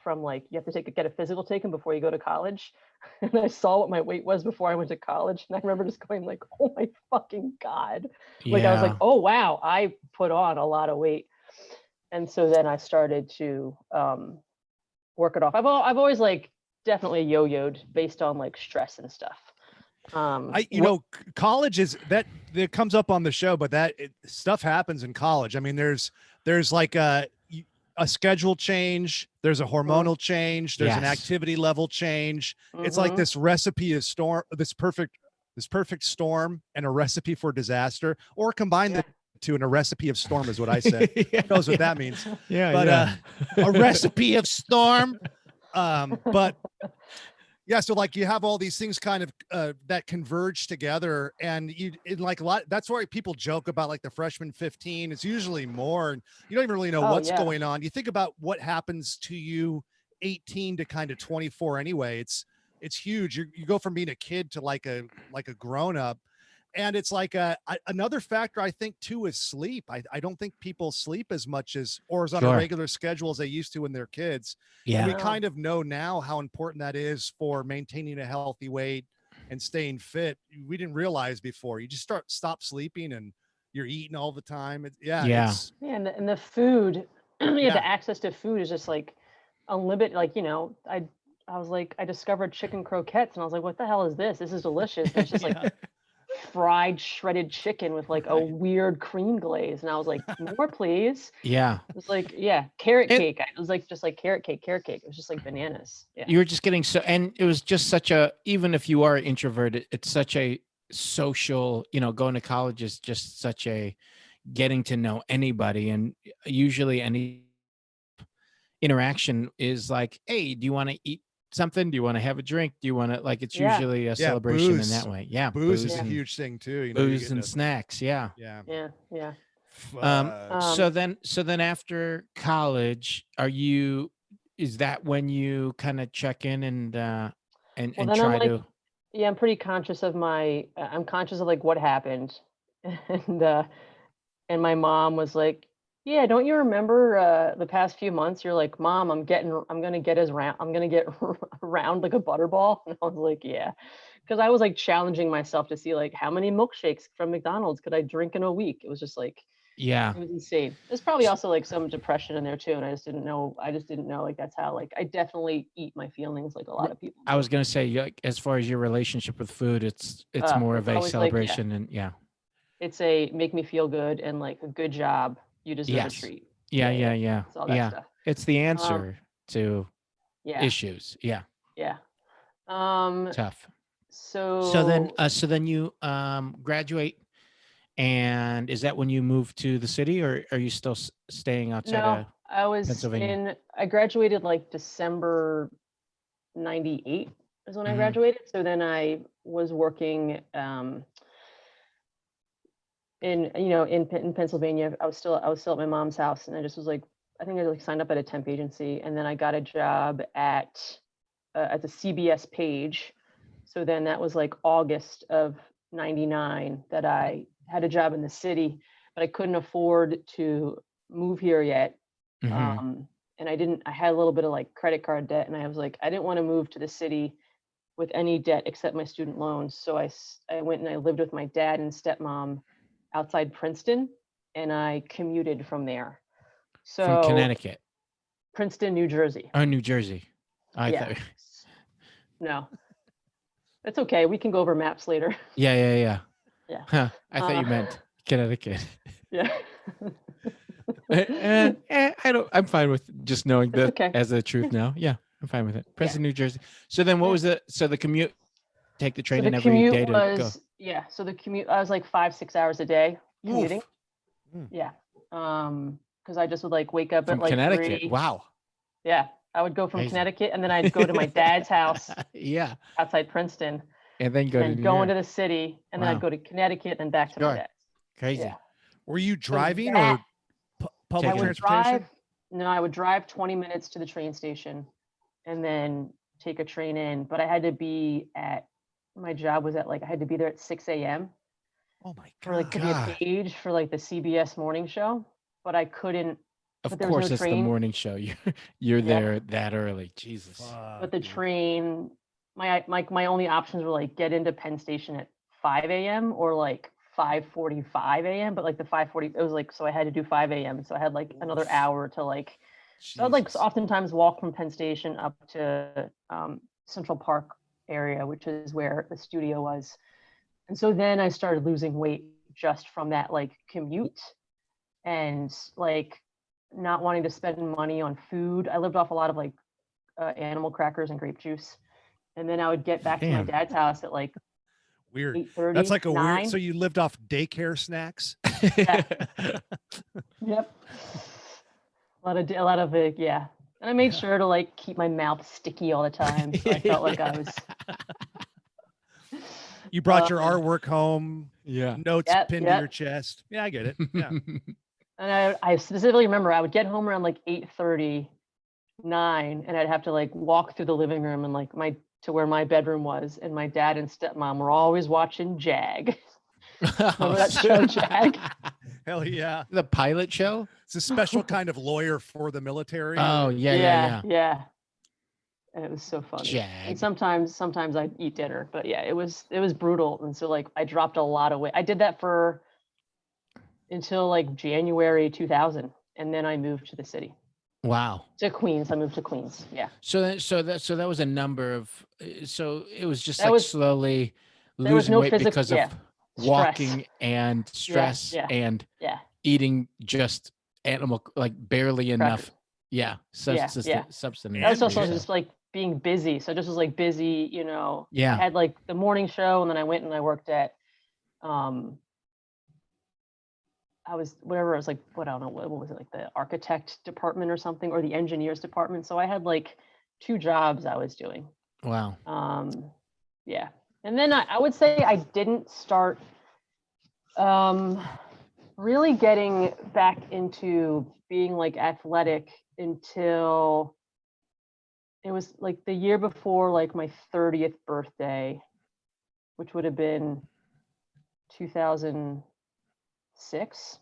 from like, you have to get a physical taken before you go to college. And I saw what my weight was before I went to college. And I remember just going like, oh my fucking God. Like, I was like, oh wow, I put on a lot of weight. And so then I started to work it off. I've always like definitely yo-yoed based on like stress and stuff. College is that comes up on the show, but stuff happens in college. I mean, there's like a schedule change, there's a hormonal change, there's an activity level change. It's like this recipe of storm, this perfect storm, and a recipe for disaster, or combine the two in a recipe of storm is what I said. Who knows what that means? Yeah. But a recipe of storm. But yeah, so like you have all these things kind of that converge together, and that's why people joke about like the freshman 15. It's usually more, and you don't even really know what's going on. You think about what happens to you 18 to kind of 24 anyway. It's huge. You go from being a kid to like a grown up. And it's like another factor I think too is sleep. I don't think people sleep as much or as on a regular schedule as they used to when they're kids. Yeah. And we kind of know now how important that is for maintaining a healthy weight and staying fit. We didn't realize before. You just stop sleeping and you're eating all the time. And the food, the access to food is just like unlimited. Like, I was like, I discovered chicken croquettes and I was like, what the hell is this? This is delicious. And it's just like fried shredded chicken with like a weird cream glaze, and I was like, more please. Yeah. It was like, carrot cake. It was like just like carrot cake. It was just like bananas. Yeah. You were just getting and it was just such even if you are introverted, it's such a social, going to college is just such a getting to know anybody, and usually any interaction is like, hey, do you want to eat something? Do you want to have a drink? Do you want to it's usually a celebration booze. in that way. Yeah. Booze is a huge thing too. Booze and snacks. Yeah. So then after college, is that when you kind of check in and try to? Yeah, I'm pretty conscious of I'm conscious of like what happened. And my mom was like, yeah, don't you remember the past few months? You're like, Mom, I'm gonna get around like a butterball. And I was like, yeah, because I was like challenging myself to see like how many milkshakes from McDonald's could I drink in a week. It was just like, Yeah. It was insane. There's probably also like some depression in there too, and I just didn't know. Like that's how like I definitely eat my feelings like a lot of people I do. was gonna say, like, as far as your relationship with food, it's more It's of a always like, yeah, celebration, and yeah. it's a make me feel good and like a good job. You deserve a Yes. treat. Yeah, Yeah, yeah, yeah. yeah, It's all that yeah. stuff. It's the Um, answer to yeah, issues. Yeah, yeah. Um, tough. so So then you graduate, and is that when you move to the city, or are you still staying outside no, of Pennsylvania? I graduated like December 98 is when I Hmm. graduated. So then I was working in Pennsylvania. I was still at my mom's house, and I just was like, I think I like signed up at a temp agency, and then I got a job at the CBS page. So then that was like August of 99 that I had a job in the city, but I couldn't afford to move here yet. Hmm. And I had a little bit of like credit card debt, and I was like, I didn't want to move to the city with any debt except my student loans. So I went and I lived with my dad and stepmom outside Princeton, and I commuted from there. From So Connecticut Princeton, New Jersey. or New Jersey? I Yeah. thought. No, it's okay. We can go over maps later. Yeah, yeah, yeah. Yeah. Huh. I thought Uh, you meant Connecticut. yeah. I don't. I'm fine with just knowing It's that okay. as the truth now. Yeah, I'm fine with it. Yeah. Princeton, New Jersey. So then, what Yeah. was the commute? Take the So train the in every commute day to go. was, yeah. So the commute, I was like 5, 6 hours a day commuting. Oof. Mm. Yeah. Because I just would like wake up at From like Connecticut. 3. Wow. Yeah. I would go from Crazy. Connecticut, and then I'd go to my dad's house Yeah, outside Princeton, and then and go to then New go York. into the city, and then I'd Wow. go to Connecticut and back to my Sure. dad's. Crazy. Yeah. Were you So driving that or public I Taking would it. transportation? drive. No, I would drive 20 minutes to the train station and then take a train in. But I had to be at my job was at like I had to be there at 6 a.m. Oh my for like to God. be a God. page for like the CBS morning show. But I couldn't. Of But there was course, no it's the train. morning show. You're Yeah. there that early. Jesus. But the Dude. train, my only options were like get into Penn Station at 5 a.m. or like 5:45 a.m. But like the 5:40, it was like so I had to do 5 a.m. So I had like another Oof. hour to like. So I'd like Jesus. oftentimes walk from Penn Station up to Central Park area, which is where the studio was. And so then I started losing weight just from that like commute and like not wanting to spend money on food. I lived off a lot of like animal crackers and grape juice. And then I would get back to my Damn. dad's house at like Weird. 8:30. That's like a weird. 9. So you lived off daycare snacks? Yep. A lot of it, yeah. And I made sure to like keep my mouth sticky all the time, so I felt like I was. You brought your Um, artwork home, Yeah. notes Yep, pinned to yep. your chest. Yeah, I get it. Yeah. And I specifically remember I would get home around like 8:30, 9, and I'd have to like walk through the living room and like to where my bedroom was, and my dad and stepmom were always watching Jag. Remember that show, Jag? Hell yeah. The pilot show? It's a special kind of lawyer for the military. Oh, yeah. Yeah. And it was so funny. Jag. And sometimes I'd eat dinner, but yeah, it was brutal. And so like I dropped a lot of weight. I did that for until like January 2000, and then I moved to the city. Wow. To Queens. I moved to Queens. Yeah. So that was a number of. So it was just That like was- slowly there was losing no weight because yeah. of walking and stress yeah. and Yeah. eating just animal like barely enough. Crackers. Yeah. Yeah. Substance. That was also Nutrition. just like being busy. So I just was like busy, you know. Yeah. I had like the morning show, and then I went and I worked at I was like, I don't know, what was it, like the architect department or something, or the engineers department. So I had like 2 jobs I was doing. Wow. Yeah. And then I would say I didn't start really getting back into being like athletic until it was like the year before like my 30th birthday, which would have been 2006.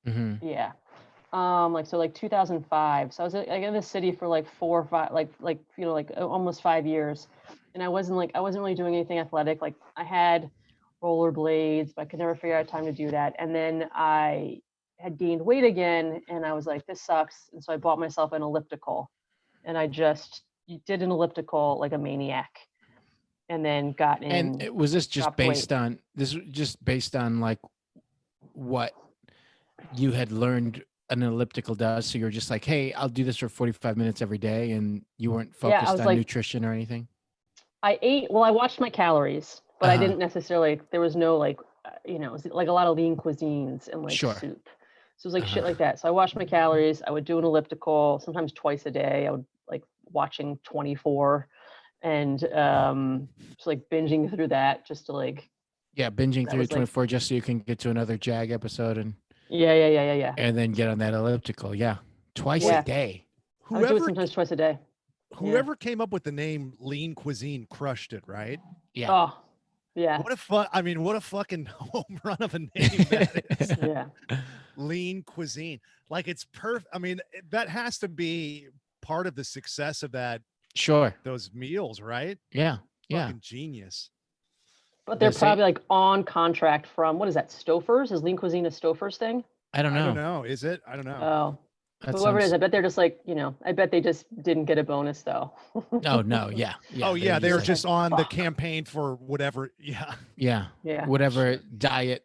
Hmm. Yeah. Like so like 2005. So I was like in the city for like 4 or 5 like you know like almost 5 years. And I wasn't really doing anything athletic. Like I had rollerblades, but I could never figure out time to do that. And then I had gained weight again, and I was like, this sucks. And so I bought myself an elliptical, and I just did an elliptical like a maniac, and then got in. And was this just dropped weight. based on like what you had learned an elliptical does? So you're just like, hey, I'll do this for 45 minutes every day, and you weren't focused on like, nutrition or anything? I watched my calories, but I didn't necessarily, there was no like, it was like a lot of lean cuisines and like Sure. soup. So it was like shit like that. So I watched my calories. I would do an elliptical sometimes twice a day. I would like watching 24 and just like binging through that just to like. Yeah, binging that through was, 24 just so you can get to another Jag episode and Yeah. and then get on that elliptical. Yeah, twice a Yeah. day. I would do it Whoever sometimes twice a day. whoever came up with the name lean cuisine crushed it, right? Yeah. Oh, yeah. What a fucking home run of a name that is. Yeah. Lean cuisine. Like it's perfect. I mean, that has to be part of the success of Sure. those meals, right? Yeah. Yeah. Fucking genius. But they're The same- probably like on contract from, what is that, Stouffer's? Is lean cuisine a Stouffer's thing? I don't know. I don't know. Is it? I don't know. Oh, That whoever it sounds- is, I bet they're just like, I bet they just didn't get a bonus though. Oh no, yeah. Oh yeah, they were like- just on the fuck. campaign for whatever. Yeah. yeah. Yeah. Whatever diet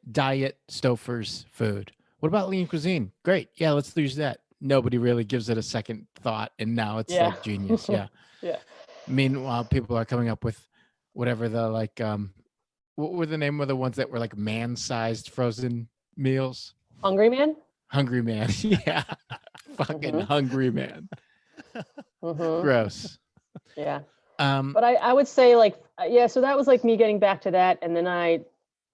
Stouffer's food. What about lean cuisine? Great. Yeah, let's use that. Nobody really gives it a second thought, and now it's Yeah. like genius. Yeah. Yeah. Meanwhile, people are coming up with whatever the like what were the name of the ones that were like man-sized frozen meals? Hungry Man? Hungry Man. Yeah. Fucking Mhm. Hungry Man. Mhm. Gross. Yeah. Um But I would say like, yeah, so that was like me getting back to that. And then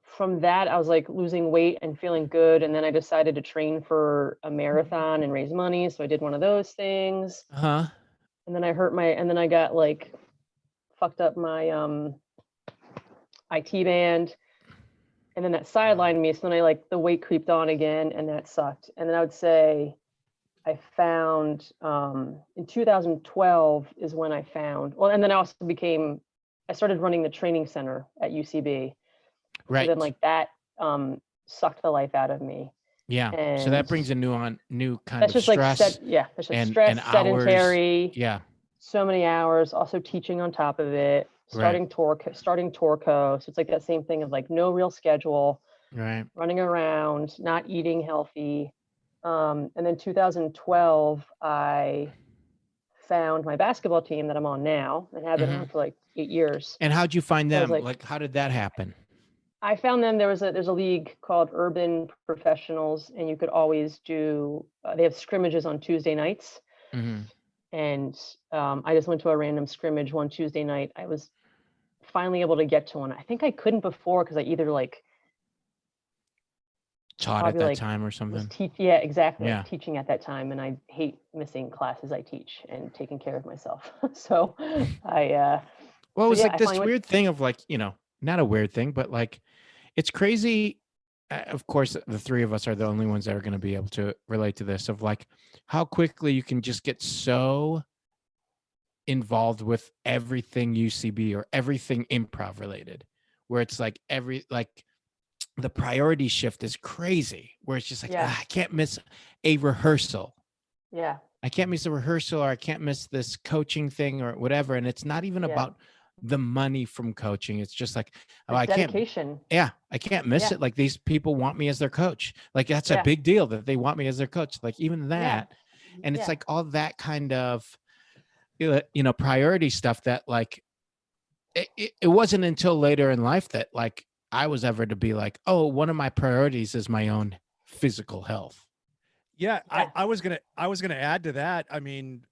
from that, I was like losing weight and feeling good. And then I decided to train for a marathon and raise money. So I did one of those things. huh. And then and then I got like fucked up my IT band. And then that sidelined me. So then the weight creeped on again, and that sucked. And then I would say I found in 2012 is when I found, well, and then I started running the training center at UCB. Right. So then like that sucked the life out of me. Yeah. So that and brings a new kind That's of just stress. that's just and- stress, and hours. sedentary, Yeah. so many hours, also teaching on top of it, starting Torco. So it's like that same thing of like no real schedule, Right. running around, not eating healthy. And then 2012, I found my basketball team that I'm on now and have been on for like 8 years. And how'd you find I them? was Like, how did that happen? I found them. There's a league called Urban Professionals, and you could always do. They have scrimmages on Tuesday nights, hmm and I just went to a random scrimmage one Tuesday night. I was finally able to get to one. I think I couldn't before because I either like Taught at probably, that like, time or was something. yeah, exactly, Yeah. like teaching at that time, and I hate missing classes I teach and taking care of myself. So I Well, it was yeah, like I this finally went- weird thing of like, not a weird thing, but like, it's crazy. Of course, the three of us are the only ones that are going to be able to relate to this of like how quickly you can just get so involved with everything UCB or everything improv related, where it's like the priority shift is crazy, where it's just like, Yeah. I can't miss a rehearsal. yeah, I can't miss a rehearsal, or I can't miss this coaching thing or whatever. And it's not even Yeah. about the money from coaching. It's just like, oh, it's I can't, dedication. I can't miss Yeah. it. Like these people want me as their coach. Like that's a Yeah. big deal that they want me as their coach. Like even that. And it's Yeah. like all that kind of, priority stuff that like, it wasn't until later in life that like I was ever to be like, oh, one of my priorities is my own physical health. Yeah, Yeah. I was gonna add to that. I mean,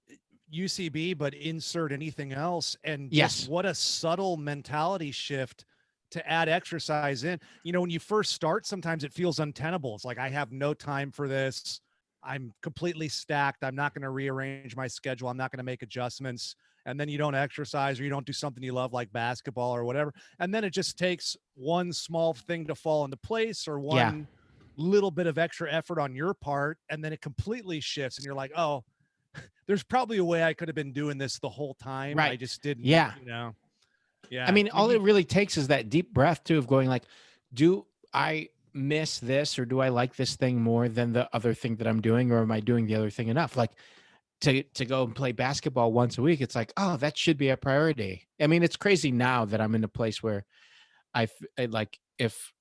UCB, but insert anything else, and just Yes. what a subtle mentality shift to add exercise in. When you first start, sometimes it feels untenable. It's like I have no time for this. I'm completely stacked. I'm not going to rearrange my schedule. I'm not going to make adjustments. And then you don't exercise or you don't do something you love like basketball or whatever. And then it just takes one small thing to fall into place or one little bit of extra effort on your part. And then it completely shifts. And you're like, oh, there's probably a way I could have been doing this the whole time. I Right. just didn't, Yeah. Yeah. I mean, all it really takes is that deep breath too of going like, do I miss this, or do I like this thing more than the other thing that I'm doing, or am I doing the other thing enough? Like to go and play basketball once a week, it's like, oh, that should be a priority. I mean, it's crazy now that I'm in a place where like if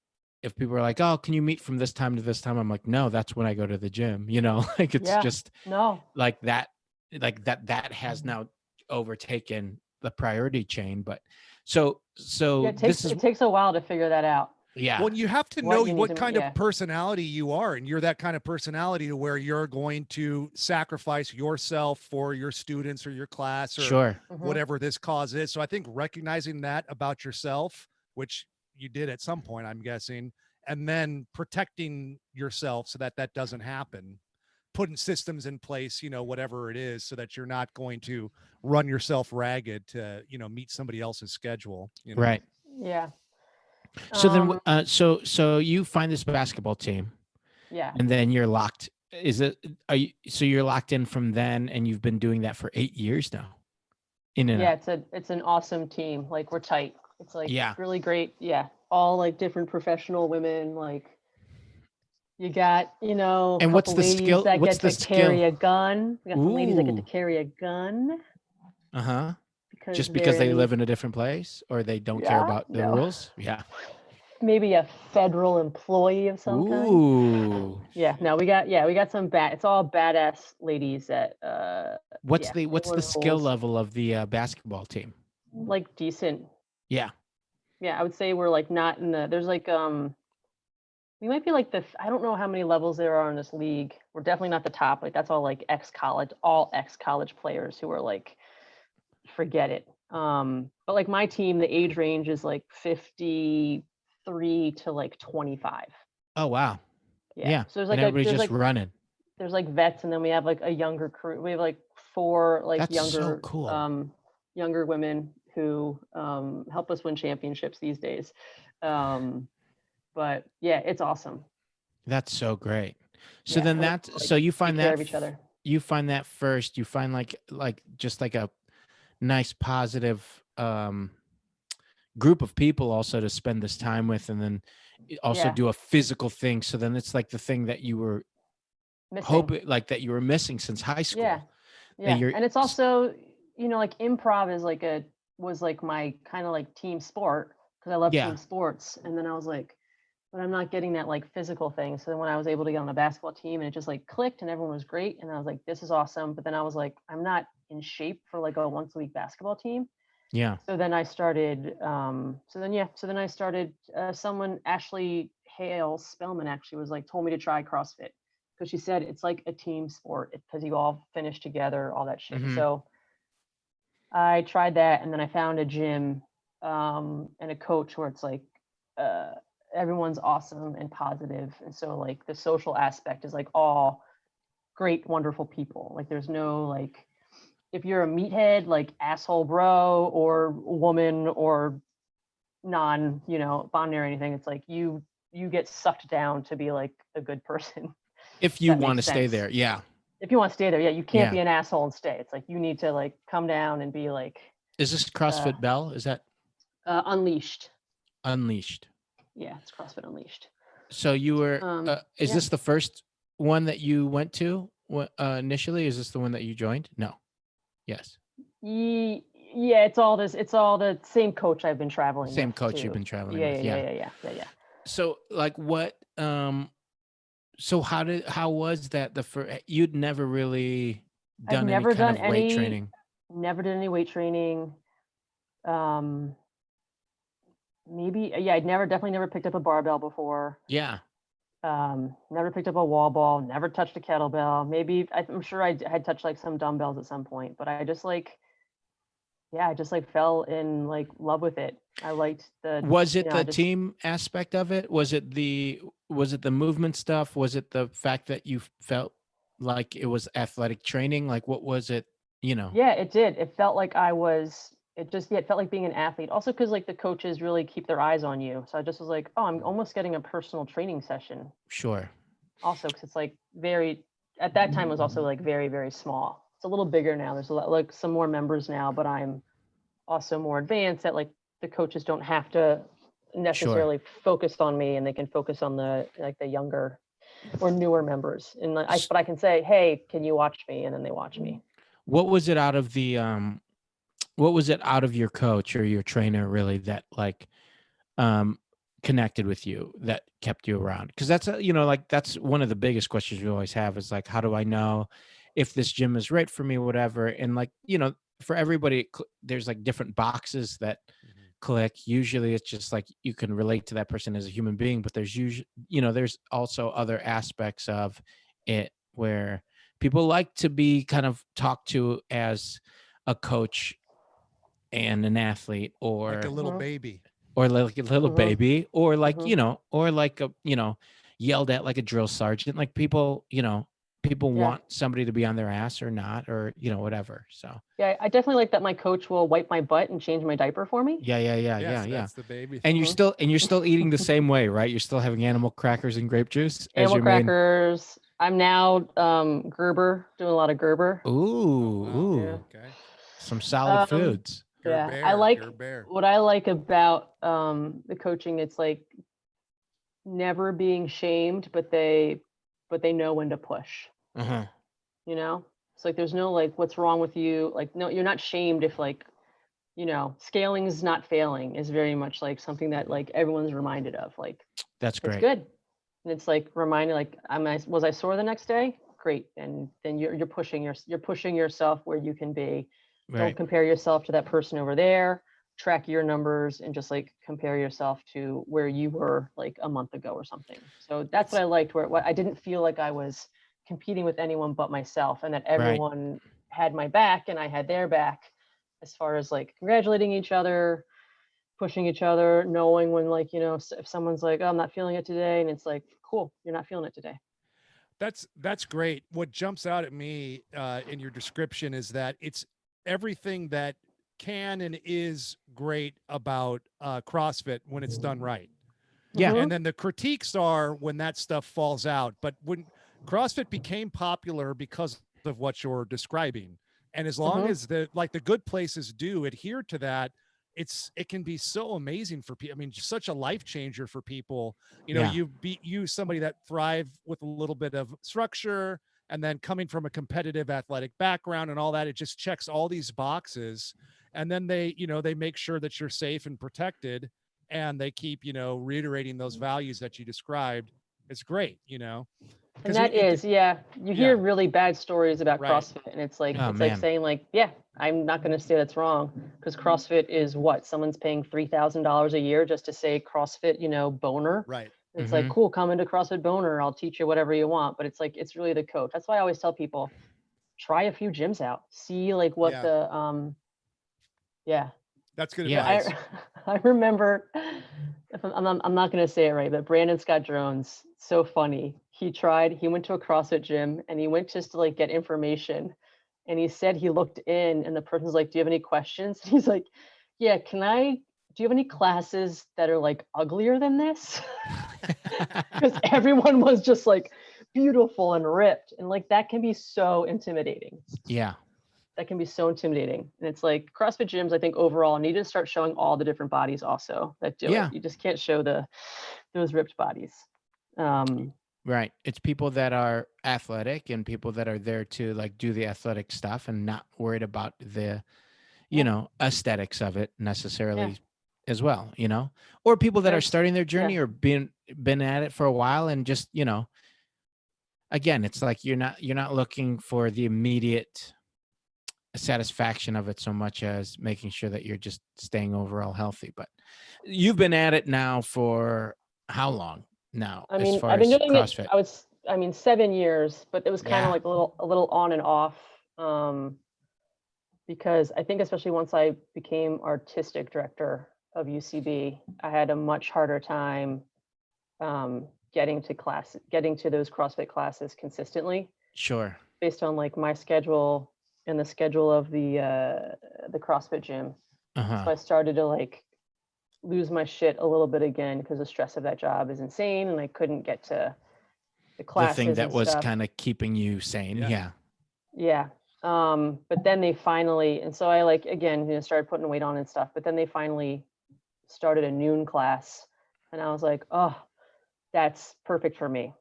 people are like, oh, can you meet from this time to this time? I'm like, no, that's when I go to the gym, like it's Yeah. just No. like that has now overtaken the priority chain. But so Yeah, it takes a while to figure that out. yeah. Well, you have to What know you need what to- kind yeah. of personality you are, and you're that kind of personality to where you're going to sacrifice yourself for your students or your class or Sure. Mhm. whatever this cause is. So I think recognizing that about yourself, which you did at some point, I'm guessing, and then protecting yourself so that that doesn't happen, putting systems in place, whatever it is, so that you're not going to run yourself ragged to, meet somebody else's schedule, Right. Yeah. So then, so you find this basketball team, Yeah. and then you're locked. So you're locked in from then, and you've been doing that for 8 years now. In and Yeah, out. it's an awesome team. Like we're tight. It's like Yeah. really great. Yeah. All like different professional women. Like you got, a And what's couple the ladies skill? that What's get the to carry skill? a gun. We got some ladies that get to Ooh. carry a gun Uh-huh. because Just they're because they in, live in a different place, or they don't care yeah, about the no. rules? Yeah. Maybe a federal employee of some kind. Ooh. Yeah, no, we got some it's all badass ladies that What's yeah, the they learn skill rules. level of the basketball team? Like decent. Yeah. Yeah, I would say we're like not in the there's like we might be like I don't know how many levels there are in this league. We're definitely not the top. Like that's all like all ex-college players who are like forget it. But like my team, the age range is like 53 to like 25. Oh wow. Yeah. Yeah. So And everybody's just there's running. like vets, and then we have like a younger crew. We have like 4 like That's so cool. younger women who help us win championships these days. But yeah, it's awesome. That's so great. So Yeah, then and we, that's like, so you take find care that of each other. you find that first, you find like just like a nice positive group of people also to spend this time with, and then also Yeah, do a physical thing. So then it's like the thing that you were missing. hoping, like that you were missing since high school. Yeah, That yeah, and it's also like improv is like was like my kind of like team sport because I love Yeah. team sports, and then I was like, but I'm not getting that like physical thing. So then when I was able to get on a basketball team and it just like clicked and everyone was great, and I was like, this is awesome. But then I was like, I'm not in shape for like a once a week basketball team. Yeah. So then I started. So then I started. Someone, Ashley Hale Spellman, actually was like told me to try CrossFit because she said it's like a team sport because you all finish together, all that shit. Mhm. So I tried that, and then I found a gym and a coach where it's like everyone's awesome and positive, and so like the social aspect is like all great, wonderful people. Like there's no like if you're a meathead, like asshole bro or woman or non, binary or anything, it's like you get sucked down to be like a good person. If you That want to makes stay sense. there. Yeah. If you want to stay there, yeah, you can't Yeah. be an asshole and stay. It's like you need to like come down and be like Is this CrossFit Bell? Is that unleashed. Unleashed? Yeah, it's CrossFit Unleashed. So you were is Yeah. this the first one that you went to initially? Is this the one that you joined? No. Yes. Yeah, it's all the same coach I've been traveling Same with coach you've too. been traveling Yeah, with. yeah. So like what so how was that the first, you'd never really I've done any never kind done of weight any training? never did any weight training. Maybe I'd definitely never picked up a barbell before. Yeah. Never picked up a wall ball, never touched a kettlebell. Maybe I'm sure I had touched like some dumbbells at some point, but I just like fell in like love with it. I liked Was it the just, team aspect of it? Was it the movement stuff? Was it the fact that you felt like it was athletic training? Like what was it, yeah, it did. It felt like it felt like being an athlete. Also because like the coaches really keep their eyes on you. So I just was like, oh, I'm almost getting a personal training session. Sure. Also, because it's like at that time it was also like very, very small. It's a little bigger now. There's a lot like some more members now, but I'm also more advanced that like the coaches don't have to necessarily focus on me, and they can focus on the younger or newer members. And but I can say, hey, can you watch me? And then they watch me. What was it out of the what was it out of your coach or your trainer really that like connected with you, that kept you around? Because that's like that's one of the biggest questions we always have is like, how do I know if this gym is right for me, whatever? And like, for everybody, there's like different boxes that click. Usually it's just like you can relate to that person as a human being, but there's usually, there's also other aspects of it where people like to be kind of talked to as a coach and an athlete, or like a little baby, or like a little baby, or like, Mhm. or like a, yelled at like a drill sergeant. Like people, people Yeah. want somebody to be on their ass or not, or, whatever. So Yeah, I definitely like that my coach will wipe my butt and change my diaper for me. yeah. That's the baby And thing. you're still eating the same way, right? You're still having animal crackers and grape juice as Animal your main. crackers. I'm now Gerber, doing a lot of Gerber. Ooh, Oh, wow. Yeah. Okay. some solid foods. Yeah, I like what I like about the coaching. It's like never being shamed, but they know when to push. Uh-huh. It's like there's no like what's wrong with you. Like no, you're not shamed if like scaling is not failing is very much like something that like everyone's reminded of. Like That's it's great. good, and it's like reminding like was I sore the next day? Great, and then you're pushing yourself where you can be. Don't Right. compare yourself to that person over there. Track your numbers and just like compare yourself to where you were like a month ago or something. So that's what I liked, where I didn't feel like I was competing with anyone but myself, and that Right. everyone had my back and I had their back, as far as like congratulating each other, pushing each other, knowing when like, if someone's like, oh, I'm not feeling it today, and it's like, cool, you're not feeling it today. That's great. What jumps out at me in your description is that it's everything that can and is great about CrossFit when it's done right. Yeah. And then the critiques are when that stuff falls out. But when CrossFit became popular because of what you're describing, and as long as the good places do adhere to that, it can be so amazing for people. I mean, just such a life changer for people. Yeah. You somebody that thrive with a little bit of structure, and then coming from a competitive athletic background and all that, it just checks all these boxes. And then they make sure that you're safe and protected, and they keep, reiterating those values that you described. It's great, And that is, you hear really bad stories about Right. CrossFit, and it's like Oh, like man. saying like, yeah, I'm not going to say that's wrong, because CrossFit is what someone's paying $3,000 a year just to say CrossFit, boner. Right. It's like, cool, come into CrossFit Boner. I'll teach you whatever you want. But it's like, it's really the coach. That's why I always tell people, try a few gyms out, see like what the That's good Yeah, advice. I remember, if I'm not going to say it right, but Brandon Scott Jones, so funny. He went to a CrossFit gym and he went just to like get information. And he said he looked in and the person's like, do you have any questions? And he's like, yeah, do you have any classes that are like uglier than this? Because everyone was just like beautiful and ripped. And like that can be so intimidating. Yeah. That can be so intimidating. And it's like CrossFit gyms, I think overall need to start showing all the different bodies also that do Yeah. it. You just can't show those ripped bodies. Right. It's people that are athletic and people that are there to like do the athletic stuff and not worried about the, aesthetics of it necessarily as well, or people that are starting their journey or been at it for a while and just, again, it's like you're not looking for the immediate satisfaction of it so much as making sure that you're just staying overall healthy. But you've been at it now for how long now? I as mean, far I've been as doing CrossFit? it, 7 years, but it was kind of Yeah. like a little on and off. Because I think especially once I became artistic director of UCB, I had a much harder time getting to those CrossFit classes consistently Sure. based on like my schedule and the schedule of the CrossFit gym. Uh-huh. So I started to like lose my shit a little bit again because the stress of that job is insane, and I couldn't get to the classes. The thing that and was stuff. kind of keeping you sane. Yeah. Yeah. But then they finally, and so I like again, started putting weight on and stuff. But then they finally started a noon class, and I was like, oh, that's perfect for me,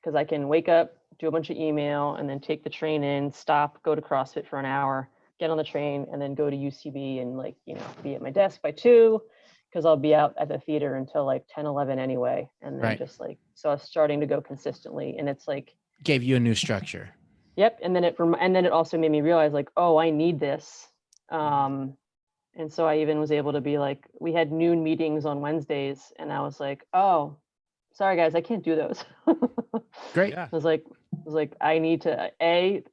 because I can wake up, do a bunch of email, and then take the train in, stop, go to CrossFit for an hour, get on the train, and then go to UCB and like, be at my desk by 2, because I'll be out at the theater until like 10, 11 anyway. And then just like, so I was starting to go consistently, and it's like, gave you a new structure. Yep. And then it also made me realize like, oh, I need this. And so I even was able to be like, we had noon meetings on Wednesdays, and I was like, oh, sorry guys, I can't do those. Great. Yeah. I was like, I need to,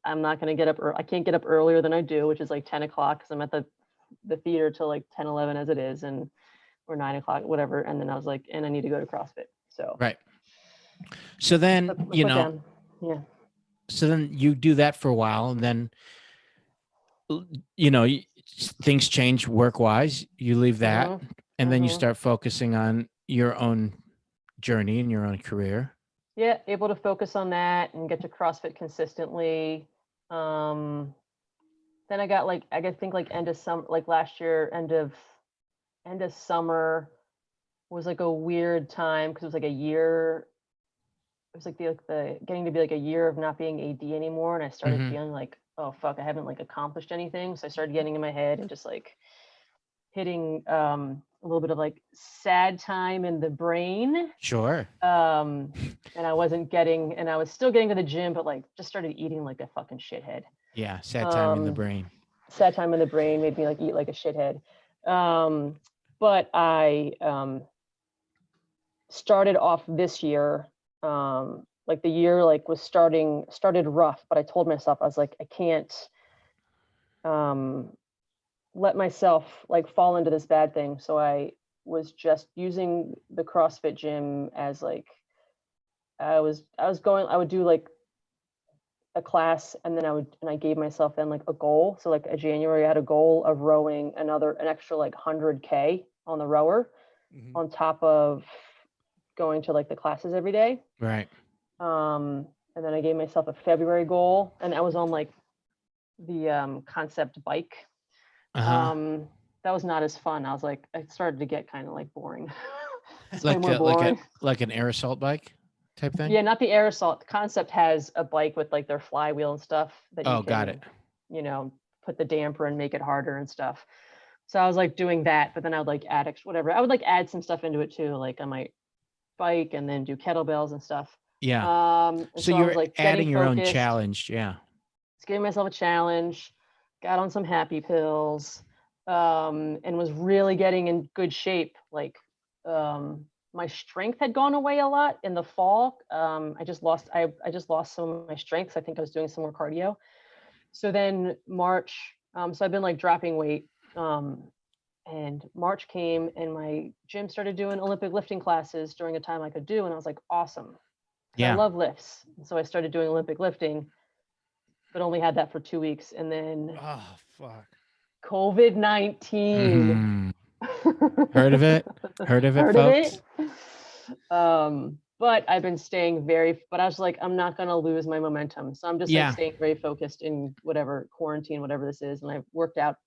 I'm not going to get up, I can't get up earlier than I do, which is like 10 o'clock, because I'm at the theater till like 10, 11 as it is, or 9 o'clock, whatever. And then I was like, and I need to go to CrossFit. So. Right. So then, Yeah. So then you do that for a while, and then, things change work-wise. You leave that, and then you start focusing on your own journey and your own career. Yeah, able to focus on that and get to CrossFit consistently. Then I got like, I think like end of summer, like last year, end of summer was like a weird time, because it was like a year. It was like the getting to be like a year of not being AD anymore, and I started feeling like, oh fuck, I haven't like accomplished anything. So I started getting in my head and just like hitting a little bit of like sad time in the brain. Sure. And I wasn't getting, and I was still getting to the gym, but like just started eating like a fucking shithead. Yeah, sad time in the brain. Sad time in the brain made me like eat like a shithead. But I started off this year, like the year like was started rough, but I told myself, I was like, I can't let myself like fall into this bad thing. So I was just using the CrossFit gym as like, I would do like a class, and then I gave myself then like a goal. So like a January, I had a goal of rowing an extra like 100K on the rower, on top of going to like the classes every day. Right. And then I gave myself a February goal, and I was on like the concept bike. That was not as fun. I was like, I started to get kind of like boring. It's way more boring. Like an air assault bike type thing? Yeah, not the air assault. The concept has a bike with like their flywheel and stuff that you can, got it. Put the damper and make it harder and stuff. So I was like doing that, but then I would like add whatever. I would like add some stuff into it too. Like I might bike and then do kettlebells and stuff. Yeah. So you're like adding your own challenge. Yeah. Just giving myself a challenge, got on some happy pills, and was really getting in good shape. Like my strength had gone away a lot in the fall. I just lost some of my strength. I think I was doing some more cardio. So then March, so I've been like dropping weight. And March came, and my gym started doing Olympic lifting classes during a time I could do. And I was like, awesome. Yeah. I love lifts. So I started doing Olympic lifting, but only had that for 2 weeks. And then COVID-19. Heard of it, folks? But I've been staying but I was like, I'm not going to lose my momentum. So I'm just like staying very focused in whatever quarantine, whatever this is. And I've worked out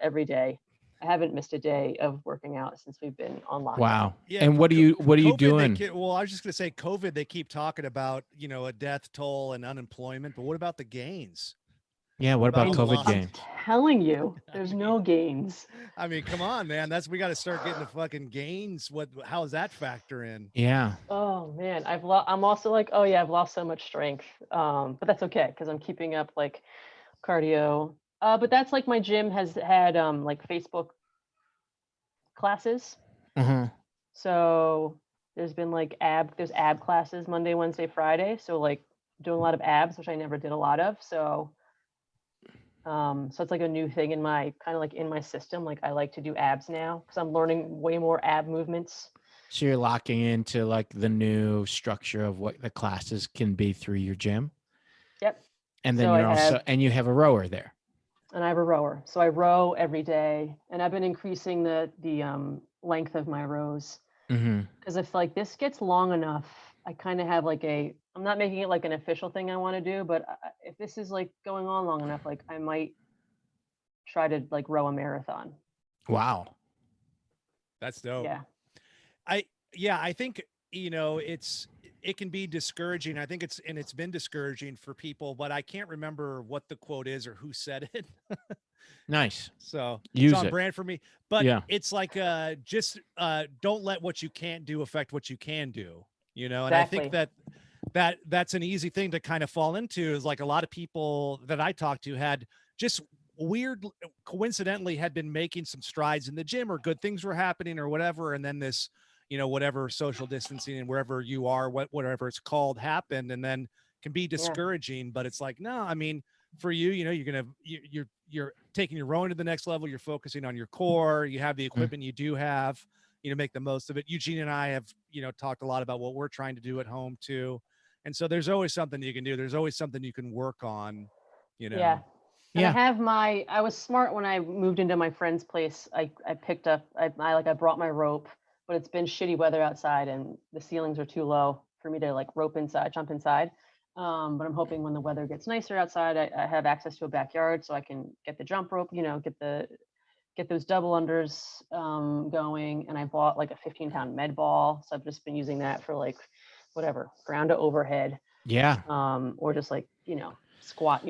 every day. I haven't missed a day of working out since we've been on lockdown. Wow. Yeah. And what are you doing? Well, I was just going to say COVID, they keep talking about, a death toll and unemployment, but what about the gains? Yeah. What about COVID gains? I'm telling you, there's no gains. I mean, come on, man. We got to start getting the fucking gains. How does that factor in? Yeah. Oh man. I'm also like, oh yeah, I've lost so much strength. But that's okay, because I'm keeping up like cardio. But that's like my gym has had like Facebook classes. So there's been like there's ab classes Monday, Wednesday, Friday. So like doing a lot of abs, which I never did a lot of. So it's like a new thing in my system. Like I like to do abs now, because I'm learning way more ab movements. So you're locking into like the new structure of what the classes can be through your gym. Yep. And then you have a rower there. And I have a rower. So I row every day, and I've been increasing the length of my rows. Because if like this gets long enough, I kind of have like I'm not making it like an official thing I want to do, but if this is like going on long enough, like I might try to like row a marathon. Wow. That's dope. Yeah. I think, it can be discouraging. I think it's been discouraging for people, but I can't remember what the quote is or who said it. Nice. So Use it's on it. brand for me, but Yeah. it's like, just, don't let what you can't do affect what you can do, and I think Exactly. that's an easy thing to kind of fall into, is like a lot of people that I talked to had just weird, coincidentally had been making some strides in the gym, or good things were happening or whatever. And then this, whatever social distancing and wherever you are, whatever it's called, happened, and then can be Yeah. discouraging. But it's like, no, I mean, for you, you're taking your rowing to the next level. You're focusing on your core. You have the equipment you do have, make the most of it. Eugene and I have, talked a lot about what we're trying to do at home too. And so there's always something you can do. There's always something you can work on, Yeah. And Yeah. I was smart when I moved into my friend's place. I picked up, I brought my rope, but it's been shitty weather outside and the ceilings are too low for me to like rope inside, jump inside. But I'm hoping when the weather gets nicer outside, I have access to a backyard so I can get the jump rope, get those double unders going. And I bought like a 15-pound med ball. So I've just been using that for like whatever, ground to overhead. Yeah. Or just like, squat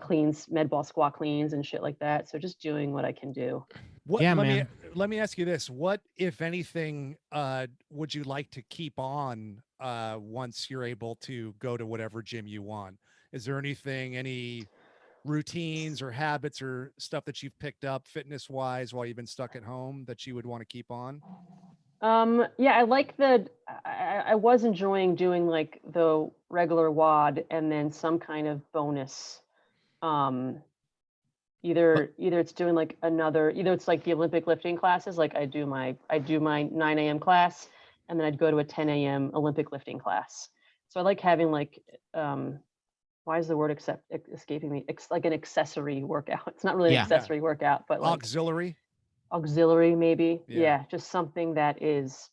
cleans, med ball squat cleans and shit like that. So just doing what I can do. Yeah, Let man. me ask you this. What, if anything, would you like to keep on once you're able to go to whatever gym you want? Is there any routines or habits or stuff that you've picked up fitness wise while you've been stuck at home that you would want to keep on? Yeah, I was enjoying doing like the regular WOD and then some kind of bonus. Um, either it's doing like either it's like the Olympic lifting classes, like I do my 9 a.m. class, and then I'd go to a 10 a.m. Olympic lifting class. So I like having like, why is the word escaping me? Like an accessory workout. It's not really an Yeah. accessory workout, but like Auxiliary. maybe. Yeah. Yeah, just something that is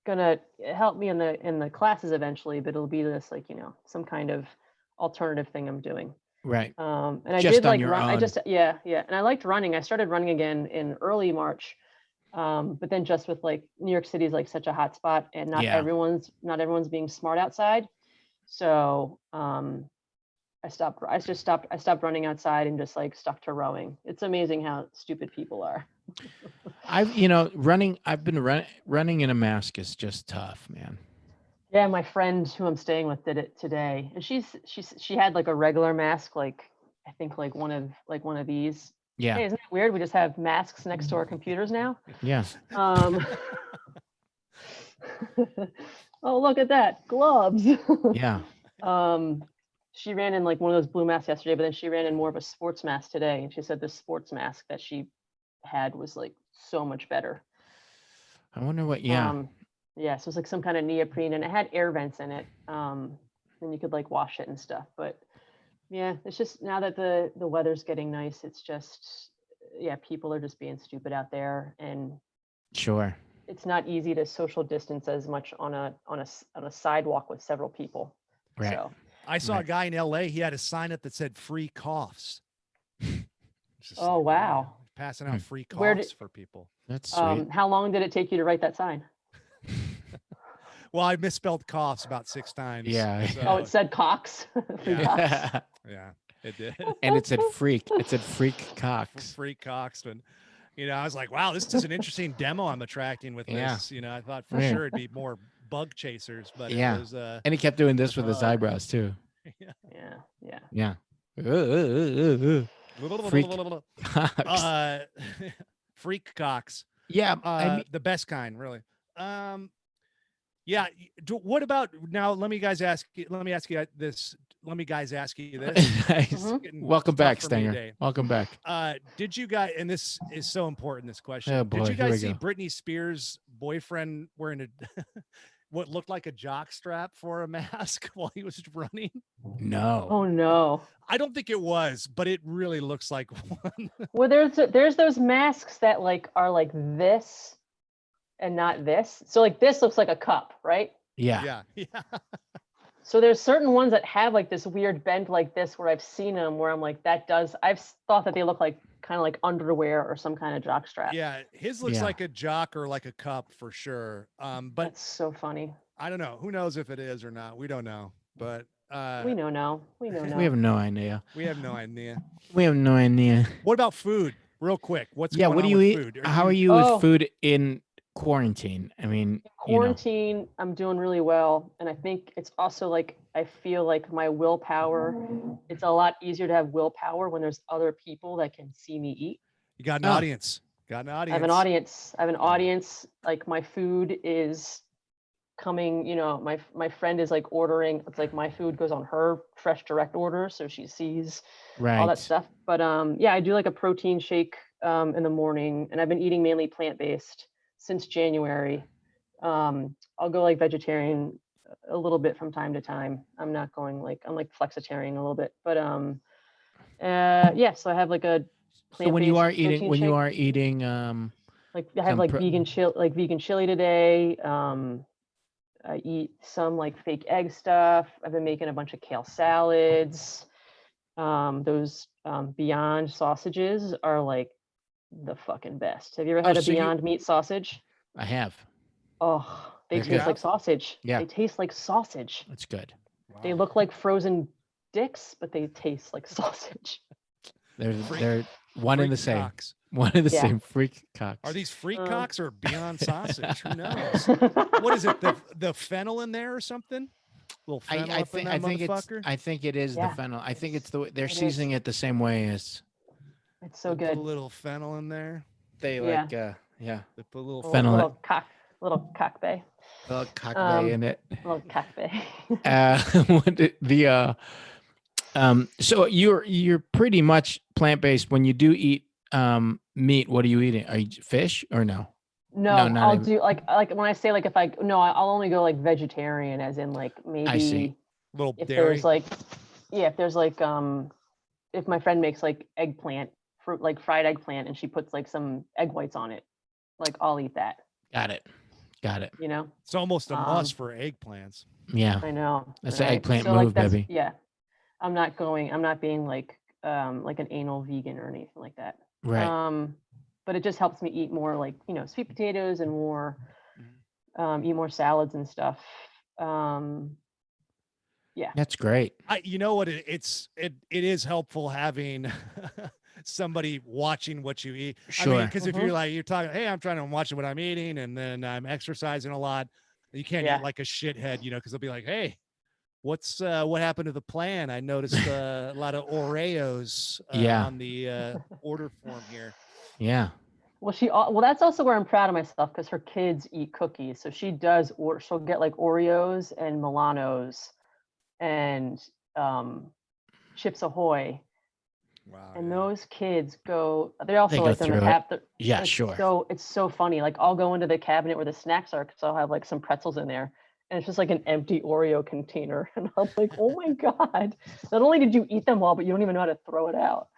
gonna help me in the classes eventually, but it'll be this like, some kind of alternative thing I'm doing. Right. And I Just did on like your run. I own. just, yeah. And I liked running. I started running again in early March. But then just with like New York City is like such a hot spot and not Yeah. everyone's being smart outside. So I stopped running outside and just like stuck to rowing. It's amazing how stupid people are. I've been running in a mask is just tough, man. Yeah, my friend who I'm staying with did it today, and she had like a regular mask, like I think like one of these. Yeah. Hey, isn't it weird? We just have masks next to our computers now. Yeah. Oh, look at that, gloves. Yeah. She ran in like one of those blue masks yesterday, but then she ran in more of a sports mask today, and she said the sports mask that she had was like so much better. I wonder what. Yeah. Yeah, so it's like some kind of neoprene, and it had air vents in it, and you could like wash it and stuff. But yeah, it's just now that the weather's getting nice, it's just, yeah, people are just being stupid out there, and Sure. it's not easy to social distance as much on a sidewalk with several people. Right. So I saw a guy in LA. He had a sign up that said "free coughs." oh wow, passing out free Where coughs for people. That's sweet. how long did it take you to write that sign? Well, I misspelled coughs about 6 times. Yeah. So, Oh, it said Cox. Free Yeah. Cox. yeah, it did. And it said freak. It said freak Cox. Free Coxman. I was like, wow, this is an interesting demo I'm attracting with Yeah. this. I thought for Yeah. sure it'd be more bug chasers, but Yeah. it was And he kept doing this with his eyebrows too. Yeah. Freak Cox. Freak Cox. Yeah. I mean, The best kind, really. Yeah. What about now? Let me ask you this. nice. Welcome back, Stanger. Welcome back. Did you guys, and this is so important, this question. Oh, boy, did you here we guys see go. Britney Spears' boyfriend wearing a what looked like a jock strap for a mask while he was running? No. Oh no. I don't think it was, but it really looks like one. Well, there's those masks that like are like this and not this. So like this looks like a cup, right? Yeah. Yeah. So there's certain ones that have like this weird bend like this where I've seen them where I'm like, I've thought that they look like kind of like underwear or some kind of jock strap. Yeah, his looks like a jock or like a cup for sure. But that's so funny. I don't know. Who knows if it is or not? We don't know. But we know now. We know now. We have no idea. We have no idea. We have no idea. What about food? Real quick. What's going what do on you with eat? food? How are you with food in quarantine? I mean, quarantine, I'm doing really well. And I think it's also like, I feel like my willpower, it's a lot easier to have willpower when there's other people that can see me eat. You got an audience. Got an audience. I have an audience. Like my food is coming, my friend is like ordering, it's like my food goes on her fresh direct order. So she sees all that stuff. But yeah, I do like a protein shake in the morning, and I've been eating mainly plant-based since January. I'll go like vegetarian a little bit from time to time. I'm not going like, I'm like flexitarian a little bit, but yeah, so I have like a so when you are eating like I have like vegan chili today. I eat some like fake egg stuff. I've been making a bunch of kale salads. Those Beyond sausages are like the fucking best. Have you ever had a Beyond Meat sausage? I have. Oh, they taste like sausage. Yeah. They taste like sausage. That's good. Wow. They look like frozen dicks, but they taste like sausage. They're one and the same. Cocks. One and the same. Freak cocks. Are these freak cocks or Beyond sausage? Who knows? What is it? The fennel in there or something? Little fennel I think it is the fennel. I think it's they're seasoning it the same way as. It's so good. A little fennel in there. They like They put a little fennel. Little cock bay. Little cock bay in it. Little cock bay. So you're pretty much plant-based. When you do eat meat, what are you eating? Are you fish or no? No, I'll do like when I say like I'll only go like vegetarian, as in like maybe I see. Little if dairy. there's like if there's like if my friend makes like eggplant fruit, like fried eggplant, and she puts like some egg whites on it, like I'll eat that. Got it. It's almost a must for eggplants. Yeah, I know. That's an eggplant move, baby. Yeah, I'm not being like an anal vegan or anything like that. Right. But it just helps me eat more like sweet potatoes and more eat more salads and stuff. Yeah, that's great. You know what? It is helpful having somebody watching what you eat. Sure. I mean, because if you're talking, hey, I'm trying to watch what I'm eating, and then I'm exercising a lot, you can't eat like a shithead, because they'll be like, hey, what happened to the plan? I noticed a lot of Oreos on the order form here. Yeah. Well, that's also where I'm proud of myself, because her kids eat cookies, so she does, or she'll get like Oreos and Milanos and Chips Ahoy. Wow. And those kids they also like them to yeah, sure. So it's so funny. Like I'll go into the cabinet where the snacks are, because I'll have like some pretzels in there, and it's just like an empty Oreo container. And I'm like, oh my God, not only did you eat them all, but you don't even know how to throw it out.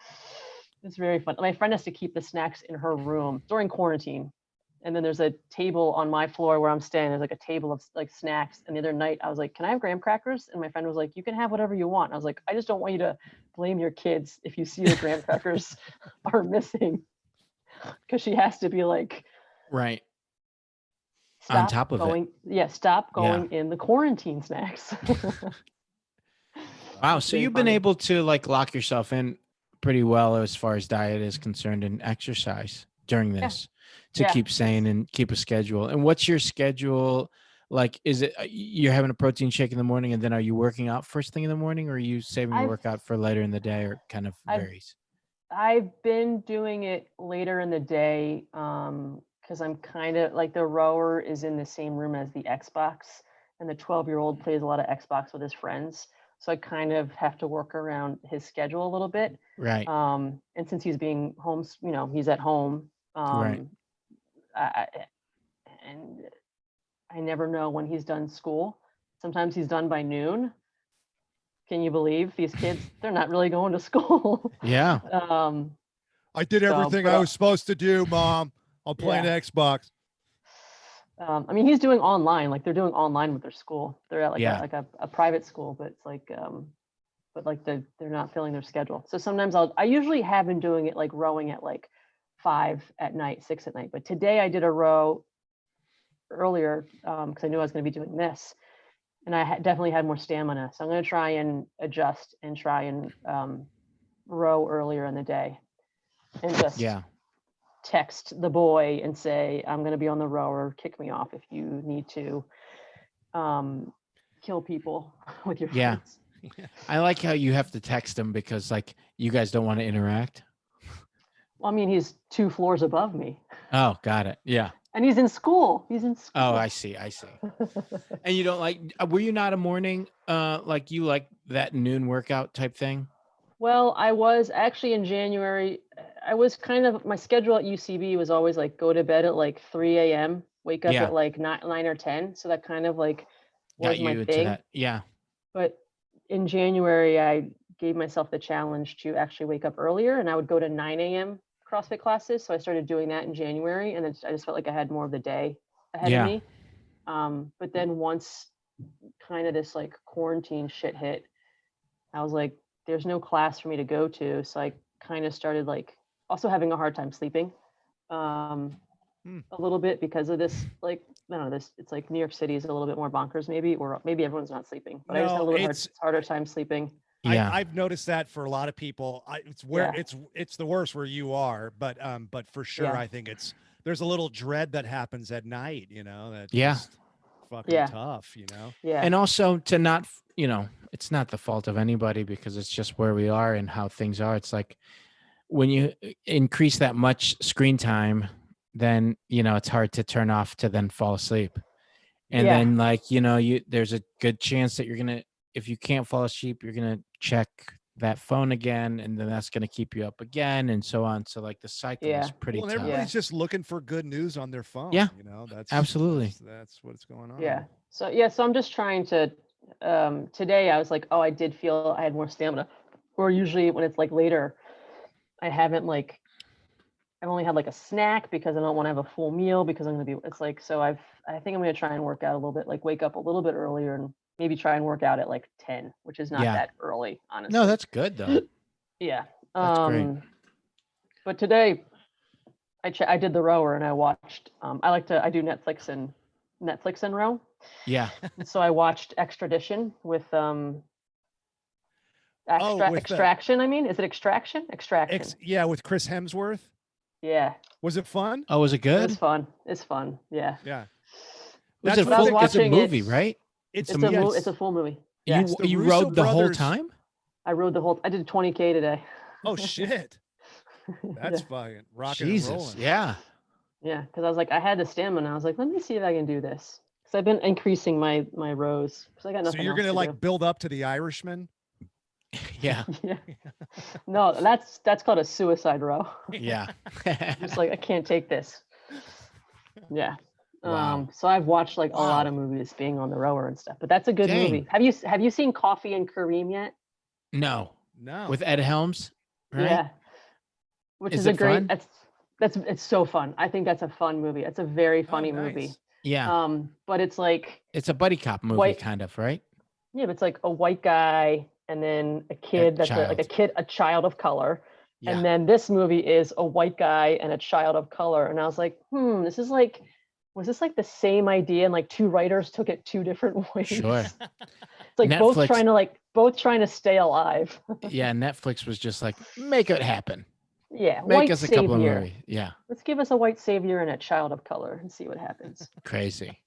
It's very fun. My friend has to keep the snacks in her room during quarantine. And then there's a table on my floor where I'm staying. There's like a table of like snacks. And the other night I was like, can I have graham crackers? And my friend was like, you can have whatever you want. And I was like, I just don't want you to blame your kids if you see your graham crackers are missing. Because she has to be like, right. On top of it. Yeah, stop going in the quarantine snacks. Wow. So you've been able to like lock yourself in pretty well as far as diet is concerned and exercise during this to keep sane and keep a schedule. And what's your schedule like? Is it you're having a protein shake in the morning, and then are you working out first thing in the morning, or are you saving your workout for later in the day, or kind of varies? I've been doing it later in the day because I'm kind of like, the rower is in the same room as the Xbox, and the 12-year-old plays a lot of Xbox with his friends. So I kind of have to work around his schedule a little bit. Right. And since he's being home, he's at home. Right. And I never know when he's done school. Sometimes he's done by noon. Can you believe these kids? They're not really going to school. Yeah. I did everything I was supposed to do, Mom. I'm playing Xbox. I mean, he's doing online, like they're doing online with their school. They're at like Yeah. a private school, but it's like, but like they're not filling their schedule. So sometimes I usually have been doing it like rowing at like 5 at night, 6 at night. But today I did a row earlier because I knew I was going to be doing this, and I definitely had more stamina. So I'm going to try and adjust and try and row earlier in the day, and just Yeah. text the boy and say, I'm going to be on the rower, kick me off if you need to kill people with your Yeah. friends. I like how you have to text him because like you guys don't want to interact. Well, I mean, he's 2 floors above me. Oh, got it. Yeah. And he's in school. He's in school. Oh, I see. I see. And you don't like, were you not a morning, like you like that noon workout type thing? Well, I was actually in January. I was kind of, my schedule at UCB was always like go to bed at like 3 a.m., wake up Yeah. at like 9 or 10. So that kind of like Got was you my into thing. that. Yeah. But in January, I gave myself the challenge to actually wake up earlier, and I would go to 9 a.m. CrossFit classes. So I started doing that in January, and I just felt like I had more of the day ahead of Yeah. me. But then once kind of this like quarantine shit hit, I was like, there's no class for me to go to. So I kind of started like also having a hard time sleeping a little bit because of this, like, I don't know, this, it's like New York City is a little bit more bonkers maybe, or maybe everyone's not sleeping, but I just had a No, little it's harder time sleeping. Yeah. I've noticed that for a lot of people. It's where Yeah. it's the worst where you are, but for sure, Yeah. I think there's a little dread that happens at night. You know, that's Yeah. just fucking Yeah. tough. You know. Yeah. And also to not, you know, it's not the fault of anybody because it's just where we are and how things are. It's like when you increase that much screen time, then, you know, it's hard to turn off to then fall asleep. And Yeah. then like, you know, there's a good chance that you're going to, if you can't fall asleep, you're going to check that phone again, and then that's going to keep you up again and so on. So like the cycle Yeah. is pretty Well, and tough. everybody's just looking for good news on their phone. Yeah. You know, Absolutely. that's what's going on. Yeah. So I'm just trying to today I was like, oh, I did feel I had more stamina. Or usually when it's like later, I haven't like I've only had like a snack because I don't want to have a full meal because I'm going to be, it's like, so I think I'm going to try and work out a little bit, like wake up a little bit earlier and maybe try and work out at like 10, which is not Yeah. that early, honestly. No, that's good though. Yeah. That's great. But today I did the rower and I watched, I do Netflix and row. Yeah. So I watched Extradition with, with Extraction. I mean, is it Extraction? Extraction. Yeah, with Chris Hemsworth. Yeah. Was it fun? Oh, was it It good? was fun. It's fun. Yeah. Yeah. Was it what I was full? It's a watching movie, it- right? It's a movie. a full movie. Yeah. You Russo rode the whole brothers- time? I rode the whole. I did 20K today. Oh shit. That's Yeah. fucking rocking and Jesus. rolling. Yeah. Yeah, because I was like, I had the stamina. I was like, let me see if I can do this. Because I've been increasing my rows. Because I got nothing. So you're else gonna to like do. build up to the Irishman? Yeah. Yeah. No, that's called a suicide row. Yeah. Just like I can't take this. Yeah. Wow. So I've watched like a lot Wow. of movies being on the rower and stuff. But that's a good Dang. movie. Have you seen Coffee and Kareem yet? No. No. With Ed Helms, right? Yeah. Which Is is a it great. fun? It's so fun. I think that's a fun movie. It's a very funny movie. Nice. Yeah. But it's like It's a buddy cop movie, White- kind of, right? yeah, but it's like a white guy and then a kid that's like a child of color. Yeah. And then this movie is a white guy and a child of color. And I was like, this is like, was this like the same idea? And like two writers took it two different ways. Sure. It's like Netflix- both trying to stay alive. Yeah. Netflix was just like, make it happen. Yeah. Make white us a savior. couple of movies. Yeah. Let's give us a white savior and a child of color and see what happens. Crazy.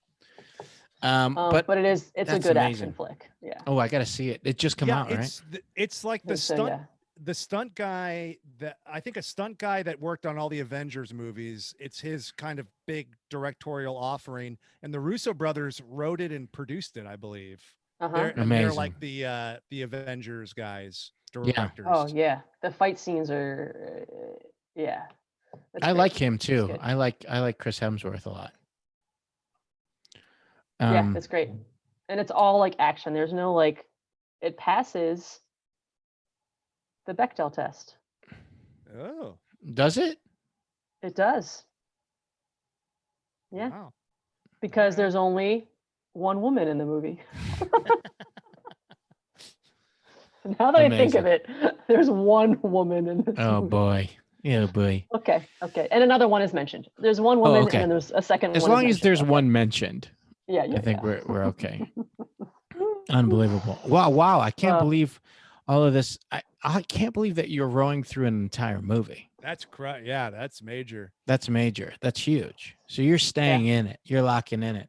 But it's a that's good amazing. action flick. Yeah. Oh, I got to see it. It just come out, right? It's like the So, stunt yeah. the stunt guy that I think a stunt guy that worked on all the Avengers movies. It's his kind of big directorial offering, and the Russo brothers wrote it and produced it, I believe. Uh-huh. They're Amazing. like the Avengers guys, directors. Oh yeah. The fight scenes are yeah. That's I great. like him That's too. good. I like Chris Hemsworth a lot. Yeah, it's great. And it's all like action. There's no like it passes the Bechdel test. Oh, Does it? It does. Yeah. wow. Because there's only one woman in the movie. Now that I think of it, there's one woman in this movie. Boy. Oh boy. Okay. And another one is mentioned. There's one woman, and then there's a second one. As long as there's one mentioned. Yeah. I think we're okay. Unbelievable. Wow. I can't believe all of this. I can't believe that you're rowing through an entire movie. That's correct. Yeah, that's major. That's major. That's huge. So you're staying in it. You're locking in it.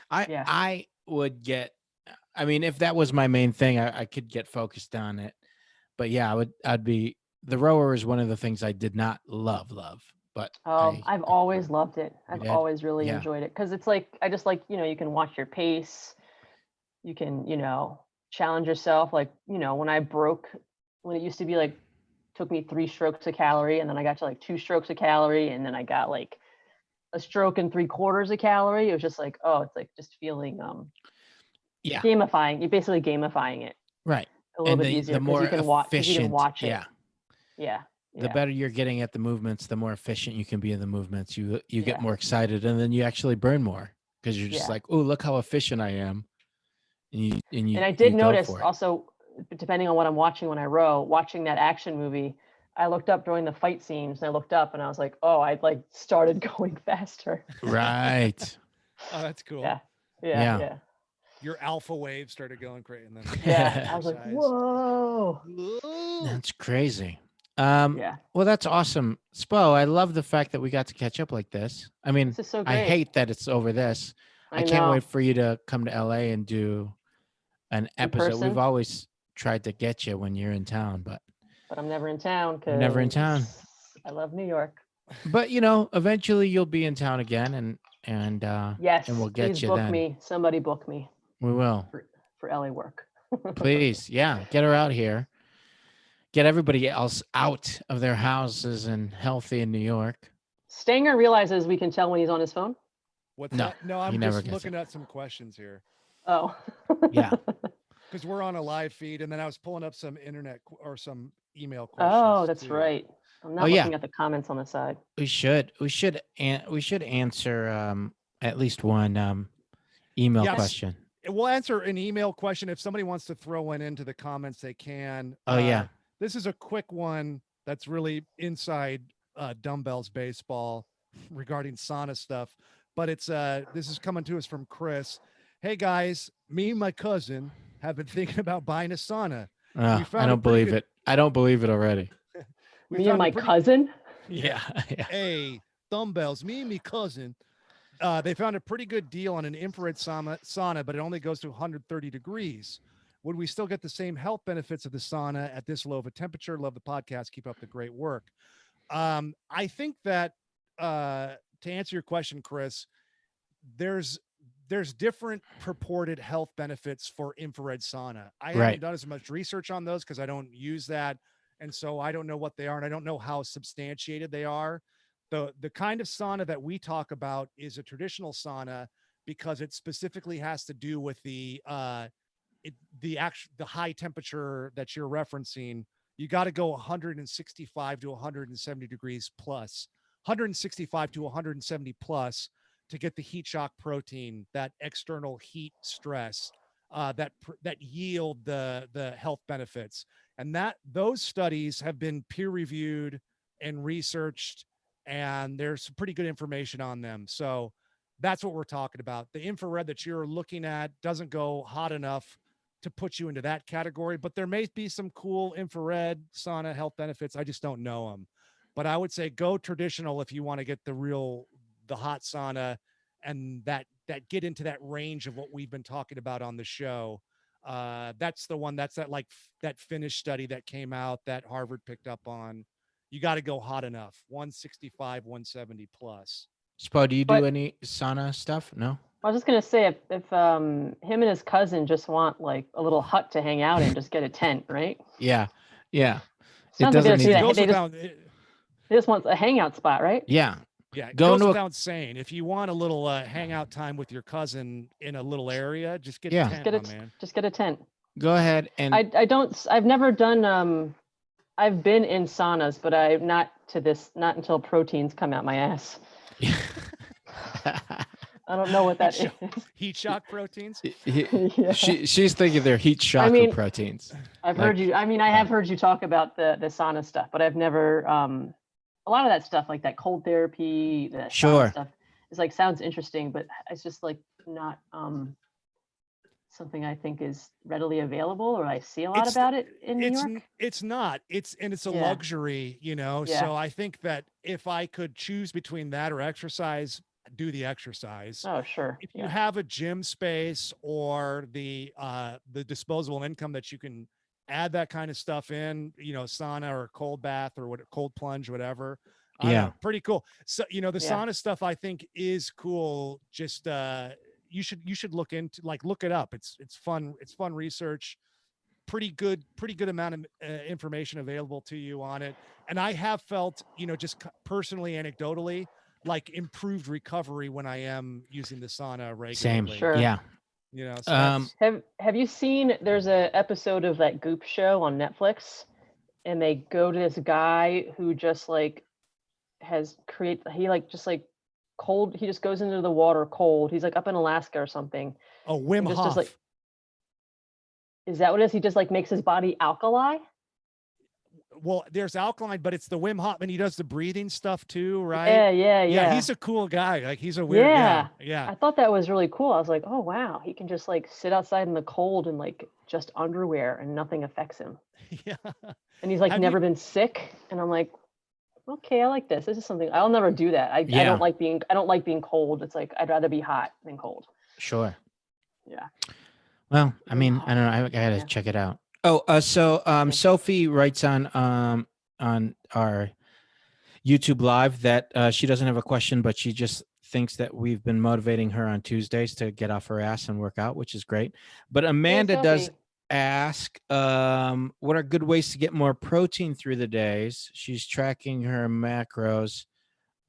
I would get, I mean, if that was my main thing, I could get focused on it. But yeah, I'd be, the rower is one of the things I did not love, but I've always loved it. I've always really enjoyed it. Cause it's like, I just like, you can watch your pace. You can, challenge yourself. Like, when when it used to be like, took me 3 strokes a calorie, and then I got to like 2 strokes a calorie, and then I got like a stroke and 3/4 a calorie. It was just like, it's like just feeling gamifying. You're basically gamifying it, right? A little bit easier because you can watch it. Yeah. The better you're getting at the movements, the more efficient you can be in the movements. You get more excited, and then you actually burn more because you're just like, oh, look how efficient I am. And I did notice also, depending on what I'm watching when I row, watching that action movie, I looked up during the fight scenes, and I looked up and I was like, I like started going faster. Right. Oh, that's cool. Yeah. Your alpha wave started going crazy. And then I was like, whoa. That's crazy. Well, that's awesome. Spo, I love the fact that we got to catch up like this. I mean, this is so great. I hate that it's over this. I can't wait for you to come to LA and do an episode. We've always tried to get you when you're in town, but I'm never in town because never in town. I love New York. But eventually you'll be in town again, and yes, and we'll get please you book then. Me. Somebody book me. We will for LA work. Please, get her out here. Get everybody else out of their houses and healthy in New York. Stanger realizes we can tell when he's on his phone. What's that? No, I'm just looking at some questions here. Oh. Yeah. Because we're on a live feed, and then I was pulling up some internet or some email questions. Oh, that's right. I'm not looking at the comments on the side. We should answer at least one email question. We'll answer an email question. If somebody wants to throw one into the comments, they can. This is a quick one that's really inside Dumbbells baseball regarding sauna stuff. But it's this is coming to us from Chris. Hey guys, me and my cousin have been thinking about buying a sauna. I don't believe it. I don't believe it already. Me and my cousin? Yeah. Hey, Dumbbells, me and my cousin. They found a pretty good deal on an infrared sauna, but it only goes to 130 degrees. Would we still get the same health benefits of the sauna at this low of a temperature? Love the podcast. Keep up the great work. I think that to answer your question, Chris, there's different purported health benefits for infrared sauna. I haven't done as much research on those because I don't use that. And so I don't know what they are, and I don't know how substantiated they are. The kind of sauna that we talk about is a traditional sauna because it specifically has to do with the high temperature that you're referencing. You got to go 165 to 170 degrees plus, 165 to 170 plus to get the heat shock protein, that external heat stress that yield the health benefits. And those studies have been peer reviewed and researched, and there's some pretty good information on them. So that's what we're talking about. The infrared that you're looking at doesn't go hot enough to put you into that category, but there may be some cool infrared sauna health benefits. I just don't know them, but I would say go traditional if you want to get the hot sauna and that get into that range of what we've been talking about on the show. That's the one that Finnish study that came out that Harvard picked up on. You got to go hot enough, 165, 170 plus. Spo, do you do any sauna stuff? No? I was just going to say, if him and his cousin just want like a little hut to hang out in, just get a tent, right? Yeah. It doesn't they just want a hangout spot, right? Yeah. Yeah, it goes without saying. If you want a little hangout time with your cousin in a little area, just get a tent, man. Just get a tent. Go ahead. And I've never done, I've been in saunas, but not until proteins come out my ass. I don't know what that is. Heat shock proteins. Yeah. She's thinking they're heat shock mean, proteins. I've heard you. I mean, I have heard you talk about the sauna stuff, but I've never. A lot of that stuff, like that cold therapy, the sauna stuff, is like sounds interesting, but it's just like not something I think is readily available, or I see a lot about it in New York. It's not. It's a luxury, you know. Yeah. So I think that if I could choose between that or exercise, do the exercise. Oh, sure. If you have a gym space or the disposable income that you can add that kind of stuff in, you know, sauna or cold bath or cold plunge, whatever. Pretty cool. So, you know, the sauna stuff I think is cool. Just you should look it up. It's fun. It's fun research. Pretty good amount of information available to you on it. And I have felt, you know, just personally, anecdotally, like improved recovery when I am using the sauna regularly. Same. Sure. Yeah. You know, so have you seen, there's a episode of that Goop show on Netflix, and they go to this guy who just like cold, he just goes into the water cold. He's like up in Alaska or something. Oh, Wim Hof. Just like, is that what it is? He just like makes his body alkali? Well, there's alkaline, but it's the Wim Hof, and he does the breathing stuff too, right? Yeah. He's a cool guy. Like he's a weird guy. Yeah. I thought that was really cool. I was like, oh wow, he can just like sit outside in the cold and like just underwear and nothing affects him. Yeah. And he's like never been sick. And I'm like, okay, I like this. This is something I'll never do that. I don't like being cold. It's like I'd rather be hot than cold. Sure. Yeah. Well, I mean, I don't know. I gotta check it out. Oh, so Sophie writes on our YouTube Live that she doesn't have a question, but she just thinks that we've been motivating her on Tuesdays to get off her ass and work out, which is great. But Amanda does ask, what are good ways to get more protein through the days? She's tracking her macros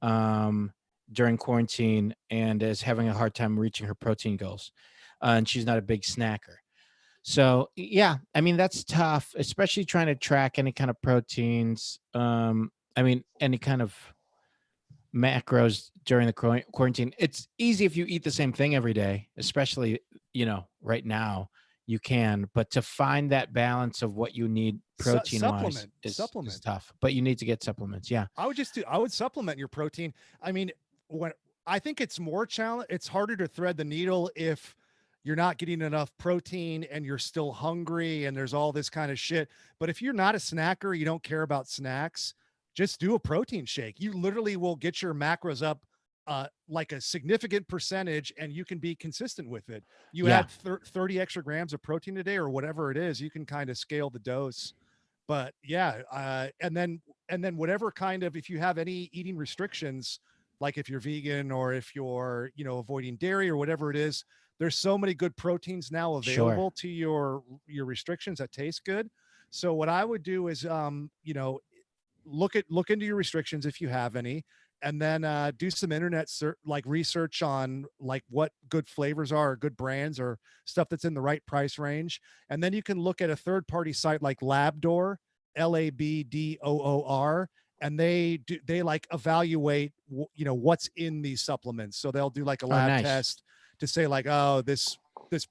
during quarantine and is having a hard time reaching her protein goals. And she's not a big snacker. So yeah, I mean, that's tough, especially trying to track any kind of proteins. I mean, any kind of macros during the quarantine. It's easy if you eat the same thing every day, especially, you know, right now you can, but to find that balance of what you need protein wise is tough, but you need to get supplements. Yeah. I would supplement your protein. I mean, I think it's more challenge. It's harder to thread the needle if you're not getting enough protein and you're still hungry and there's all this kind of shit. But if you're not a snacker, you don't care about snacks, just do a protein shake. You literally will get your macros up like a significant percentage, and you can be consistent with it. You add 30 extra grams of protein a day or whatever it is, you can kind of scale the dose. But yeah, and then whatever kind of, if you have any eating restrictions, like if you're vegan or if you're, you know, avoiding dairy or whatever it is, there's so many good proteins now available to your restrictions that taste good. So what I would do is, you know, look into your restrictions if you have any, and then do some internet research on like what good flavors are, or good brands, or stuff that's in the right price range. And then you can look at a third-party site like Labdoor, Labdoor, and they like evaluate, you know, what's in these supplements. So they'll do like a lab test to say like, oh, this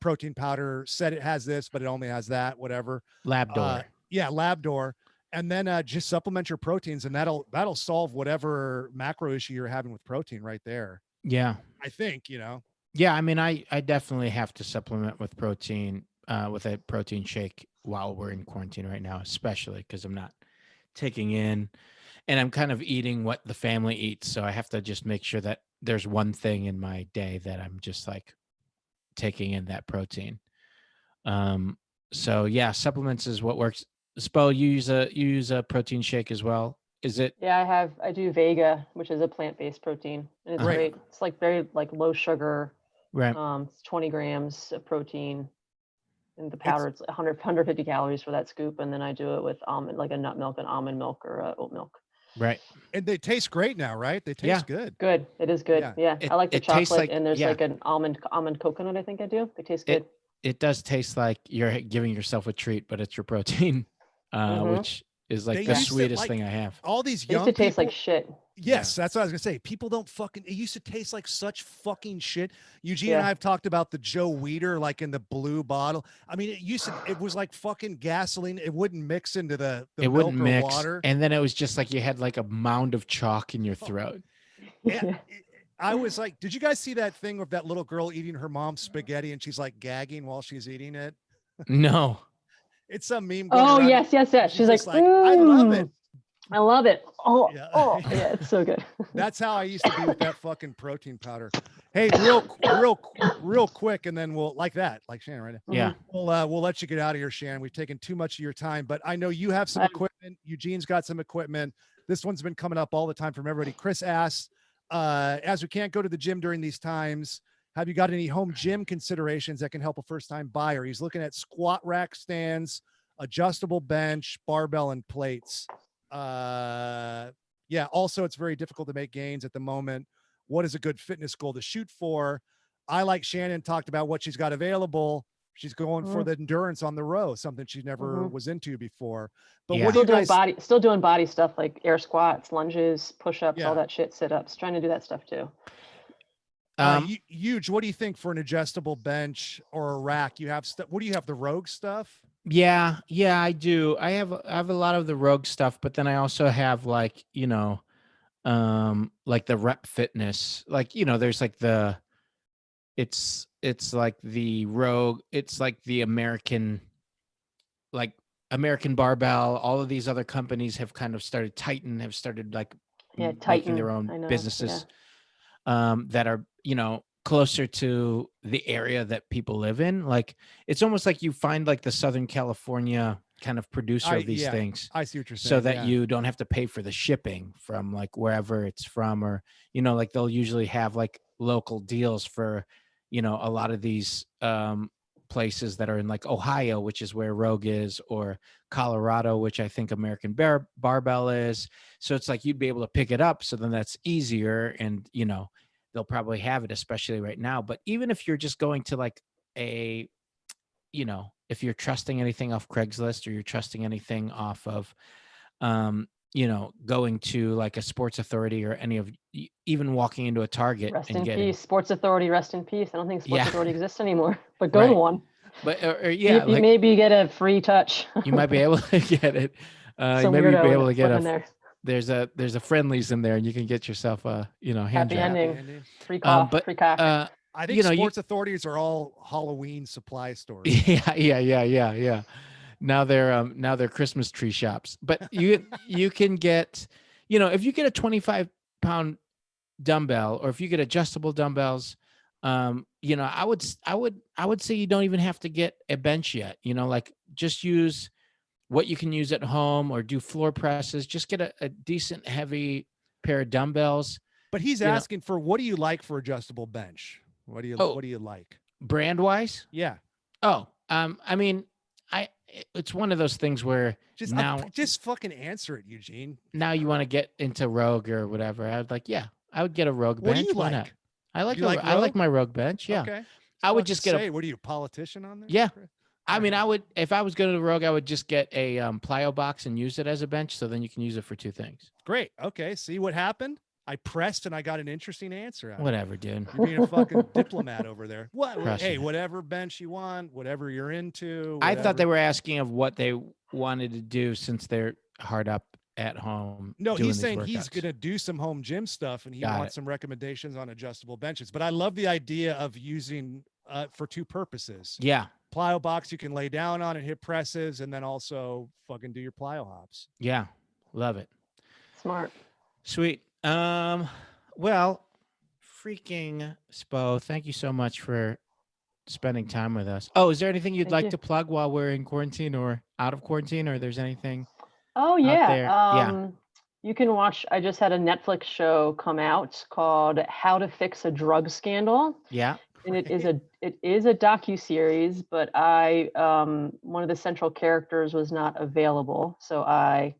protein powder said it has this, but it only has that, whatever. Labdoor. Labdoor. And then just supplement your proteins, and that'll solve whatever macro issue you're having with protein right there. Yeah. I think, you know. Yeah, I mean, I definitely have to supplement with protein, with a protein shake while we're in quarantine right now, especially because I'm not taking in, and I'm kind of eating what the family eats. So I have to just make sure that there's one thing in my day that I'm just like taking in that protein. So yeah, supplements is what works. Spo, you use a protein shake as well. Is it? Yeah, I do Vega, which is a plant-based protein, and it's great. It's like very like low sugar. Right. It's 20 grams of protein, and the powder it's 150 calories for that scoop, and then I do it with almond, like a nut milk, and almond milk, or oat milk. Right. And they taste great now, right? They taste good. Good. It is good. Yeah. I like the chocolate, and there's like an almond coconut. I think I do. They taste good. It does taste like you're giving yourself a treat, but it's your protein, which is like They the used to, sweetest like, thing I have. all these They used young to taste people. like shit. Yes, that's what I was gonna say. People don't fucking. It used to taste like such fucking shit. Eugene and Yeah. I have talked about the Joe Weider, like in the blue bottle. I mean, it used to. It was like fucking gasoline. It wouldn't mix into the It wouldn't milk or mix, water. and then it was just like you had like a mound of chalk in your Oh, throat. Yeah. I was like, did you guys see that thing of that little girl eating her mom's spaghetti and she's like gagging while she's eating it? No. It's some meme going Oh around. yes, yes, yes. She's She's like, just like, I love it. I love it. Oh, Yeah. oh, yeah, it's so good. That's how I used to be with that fucking protein powder. Hey, real quick, and then we'll like that, like Shannon right now. Yeah. We'll let you get out of here, Shannon. We've taken too much of your time, but I know you have some equipment. Eugene's got some equipment. This one's been coming up all the time from everybody. Chris asks, as we can't go to the gym during these times, have you got any home gym considerations that can help a first-time buyer? He's looking at squat rack stands, adjustable bench, barbell, and plates. Yeah, also it's very difficult to make gains at the moment. What is a good fitness goal to shoot for? I, like Shannon, talked about what she's got available. She's going for the endurance on the row, something she never was into before. But what do you guys still doing body stuff like air squats, lunges, push-ups, all that shit, sit-ups, trying to do that stuff too. Huge. What do you think for an adjustable bench or a rack? You have stuff. What do you have? The Rogue stuff? Yeah, I do. I have a lot of the Rogue stuff, but then I also have like, like the Rep Fitness. Like, there's like it's like the Rogue, it's like the American Barbell. All of these other companies have kind of started, Titan have started like making their own businesses that are, closer to the area that people live in. Like, it's almost like you find like the Southern California kind of producer of these things. I see what you're saying. So that you don't have to pay for the shipping from like wherever it's from, or, like they'll usually have like local deals for, a lot of these places that are in like Ohio, which is where Rogue is, or Colorado, which I think American Barbell is. So it's like you'd be able to pick it up. So then that's easier, and, they'll probably have it, especially right now. But even if you're just going to like if you're trusting anything off Craigslist, or you're trusting anything off of, going to like a Sports Authority, or any of, even walking into a Target Rest and in getting peace, Sports Authority, rest in peace. I don't think Sports Authority exists anymore, but go to Right. one. But Maybe you get a free touch. you might be able to get it. Some Maybe you'd be weirdo able to get in there. there's a Friendlies in there, and you can get yourself a hand Happy job. ending. Free cough, free cock. I think Sports Authorities are all Halloween supply stores. Yeah. Now they're Christmas tree shops. But you can get, if you get a 25-pound dumbbell, or if you get adjustable dumbbells, I would say you don't even have to get a bench yet. Like, just use what you can use at home, or do floor presses. Just get a decent heavy pair of dumbbells. But he's asking for, what do you like for adjustable bench? What do you like? Brand wise? Yeah. Oh, I mean, it's one of those things where just fucking answer it, Eugene. Now you want to get into Rogue or whatever. I would get a Rogue bench. What do you Why like? not? I I like my Rogue bench. Yeah. Okay. I would just get what are you, a politician on there? Yeah. I mean, if I was going to Rogue, I would just get a plyo box and use it as a bench. So then you can use it for two things. Great. Okay. See what happened? I pressed and I got an interesting answer out. Whatever, dude. You're being a fucking diplomat over there. What? Trust Hey, me. whatever bench you want, whatever you're into. I thought they were asking of what they wanted to do, since they're hard up at home. No, he's saying workouts. he's going to do some home gym stuff, and he wants some recommendations on adjustable benches. But I love the idea of using for two purposes. Yeah. Plyo box you can lay down on and hit presses, and then also fucking do your plyo hops. Yeah. Love it. Smart. Sweet. Well, freaking Spo, thank you so much for spending time with us. Oh, is there anything you'd like to plug while we're in quarantine or out of quarantine, or there's anything? Oh yeah. There? You can watch, I just had a Netflix show come out called How to Fix a Drug Scandal. Yeah. And it is a docu-series, but one of the central characters was not available. So I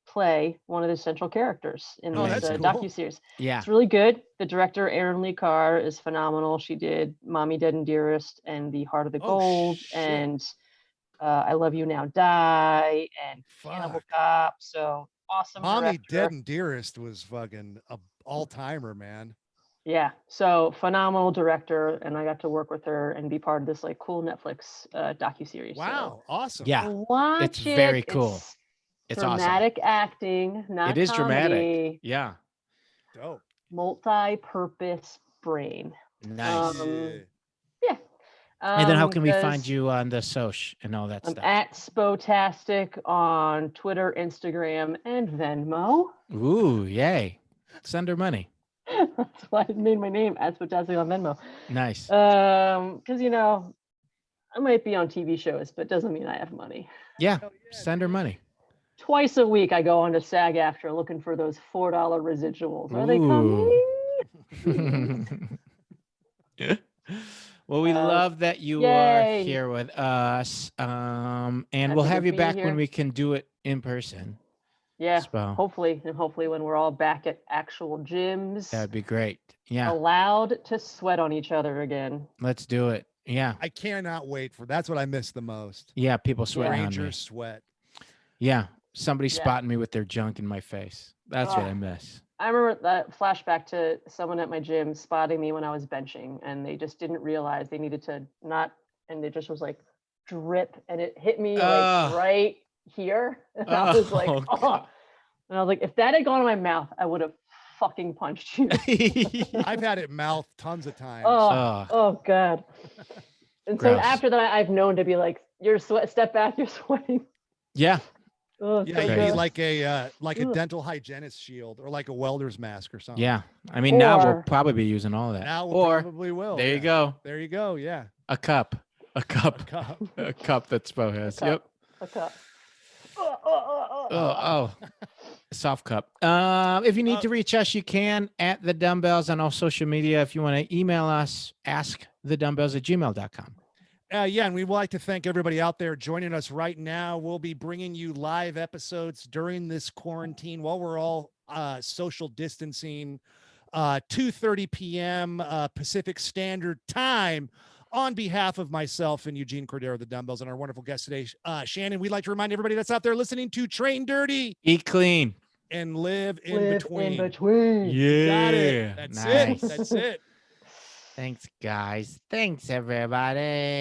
play one of the central characters in this docu-series. Yeah. It's really good. The director, Erin Lee Carr, is phenomenal. She did Mommy, Dead and Dearest and The Heart of the Gold and I Love You Now Die and Cannibal Fuck. Cop. So awesome Mommy, director. Dead and Dearest was fucking a all-timer, man. Yeah, so phenomenal director, and I got to work with her and be part of this like cool Netflix docuseries. Wow, awesome. Yeah, So watch it's very cool. It's awesome. dramatic acting, not It is dramatic. comedy. Yeah, Dope. Multi-purpose brain. nice. Yeah. And then how can we find 'cause you on the soch and all that I'm stuff? at Spotastic on Twitter, Instagram, and Venmo. Ooh, yay. Send her money. That's why I made my name at Spotastic on Venmo. Nice. Because I might be on TV shows, but doesn't mean I have money. Yeah, send her money. Twice a week, I go on to SAG-AFTRA looking for those $4 residuals. Are they coming? Well, we love that you are here with us. And we'll Happy have to you be back here. when we can do it in person. Yeah, So hopefully when we're all back at actual gyms, that'd be great. Yeah, allowed to sweat on each other again. let's do it. Yeah, I cannot wait for that's what I miss the most. yeah, people sweating on me. Rangers sweat. Yeah, somebody Yeah. spotting me with their junk in my face. That's what I miss. I remember that flashback to someone at my gym spotting me when I was benching, and they just didn't realize they needed to not, and it just was like drip, and it hit me like right here, and I was like, oh. And I was like, if that had gone in my mouth, I would have fucking punched you. I've had it mouthed tons of times. Oh god. And Gross. so after that, I've known to be like, you're step back, you're sweating. Yeah. Oh, Yeah, so you good. need like a dental hygienist shield or like a welder's mask or something. Yeah. I mean, now we'll Or- probably be using all that. Now we or probably will. there you yeah. go. There you go. Yeah. A cup. A cup. A cup. A cup that Spo has. cup. Yep. A cup. Oh. Soft cup. If you need to reach us, you can at the Dumbbells on all social media. If you want to email us, askthedumbbells@gmail.com. Yeah, and we'd like to thank everybody out there joining us right now. We'll be bringing you live episodes during this quarantine while we're all social distancing, 2:30 p.m. Pacific Standard Time. On behalf of myself and Eugene Cordero of the Dumbbells and our wonderful guest today, Shannon, we'd like to remind everybody that's out there listening to Train Dirty, Eat clean, and live in between. Yeah. Got it. That's nice. it. That's it. Thanks, guys. Thanks, everybody.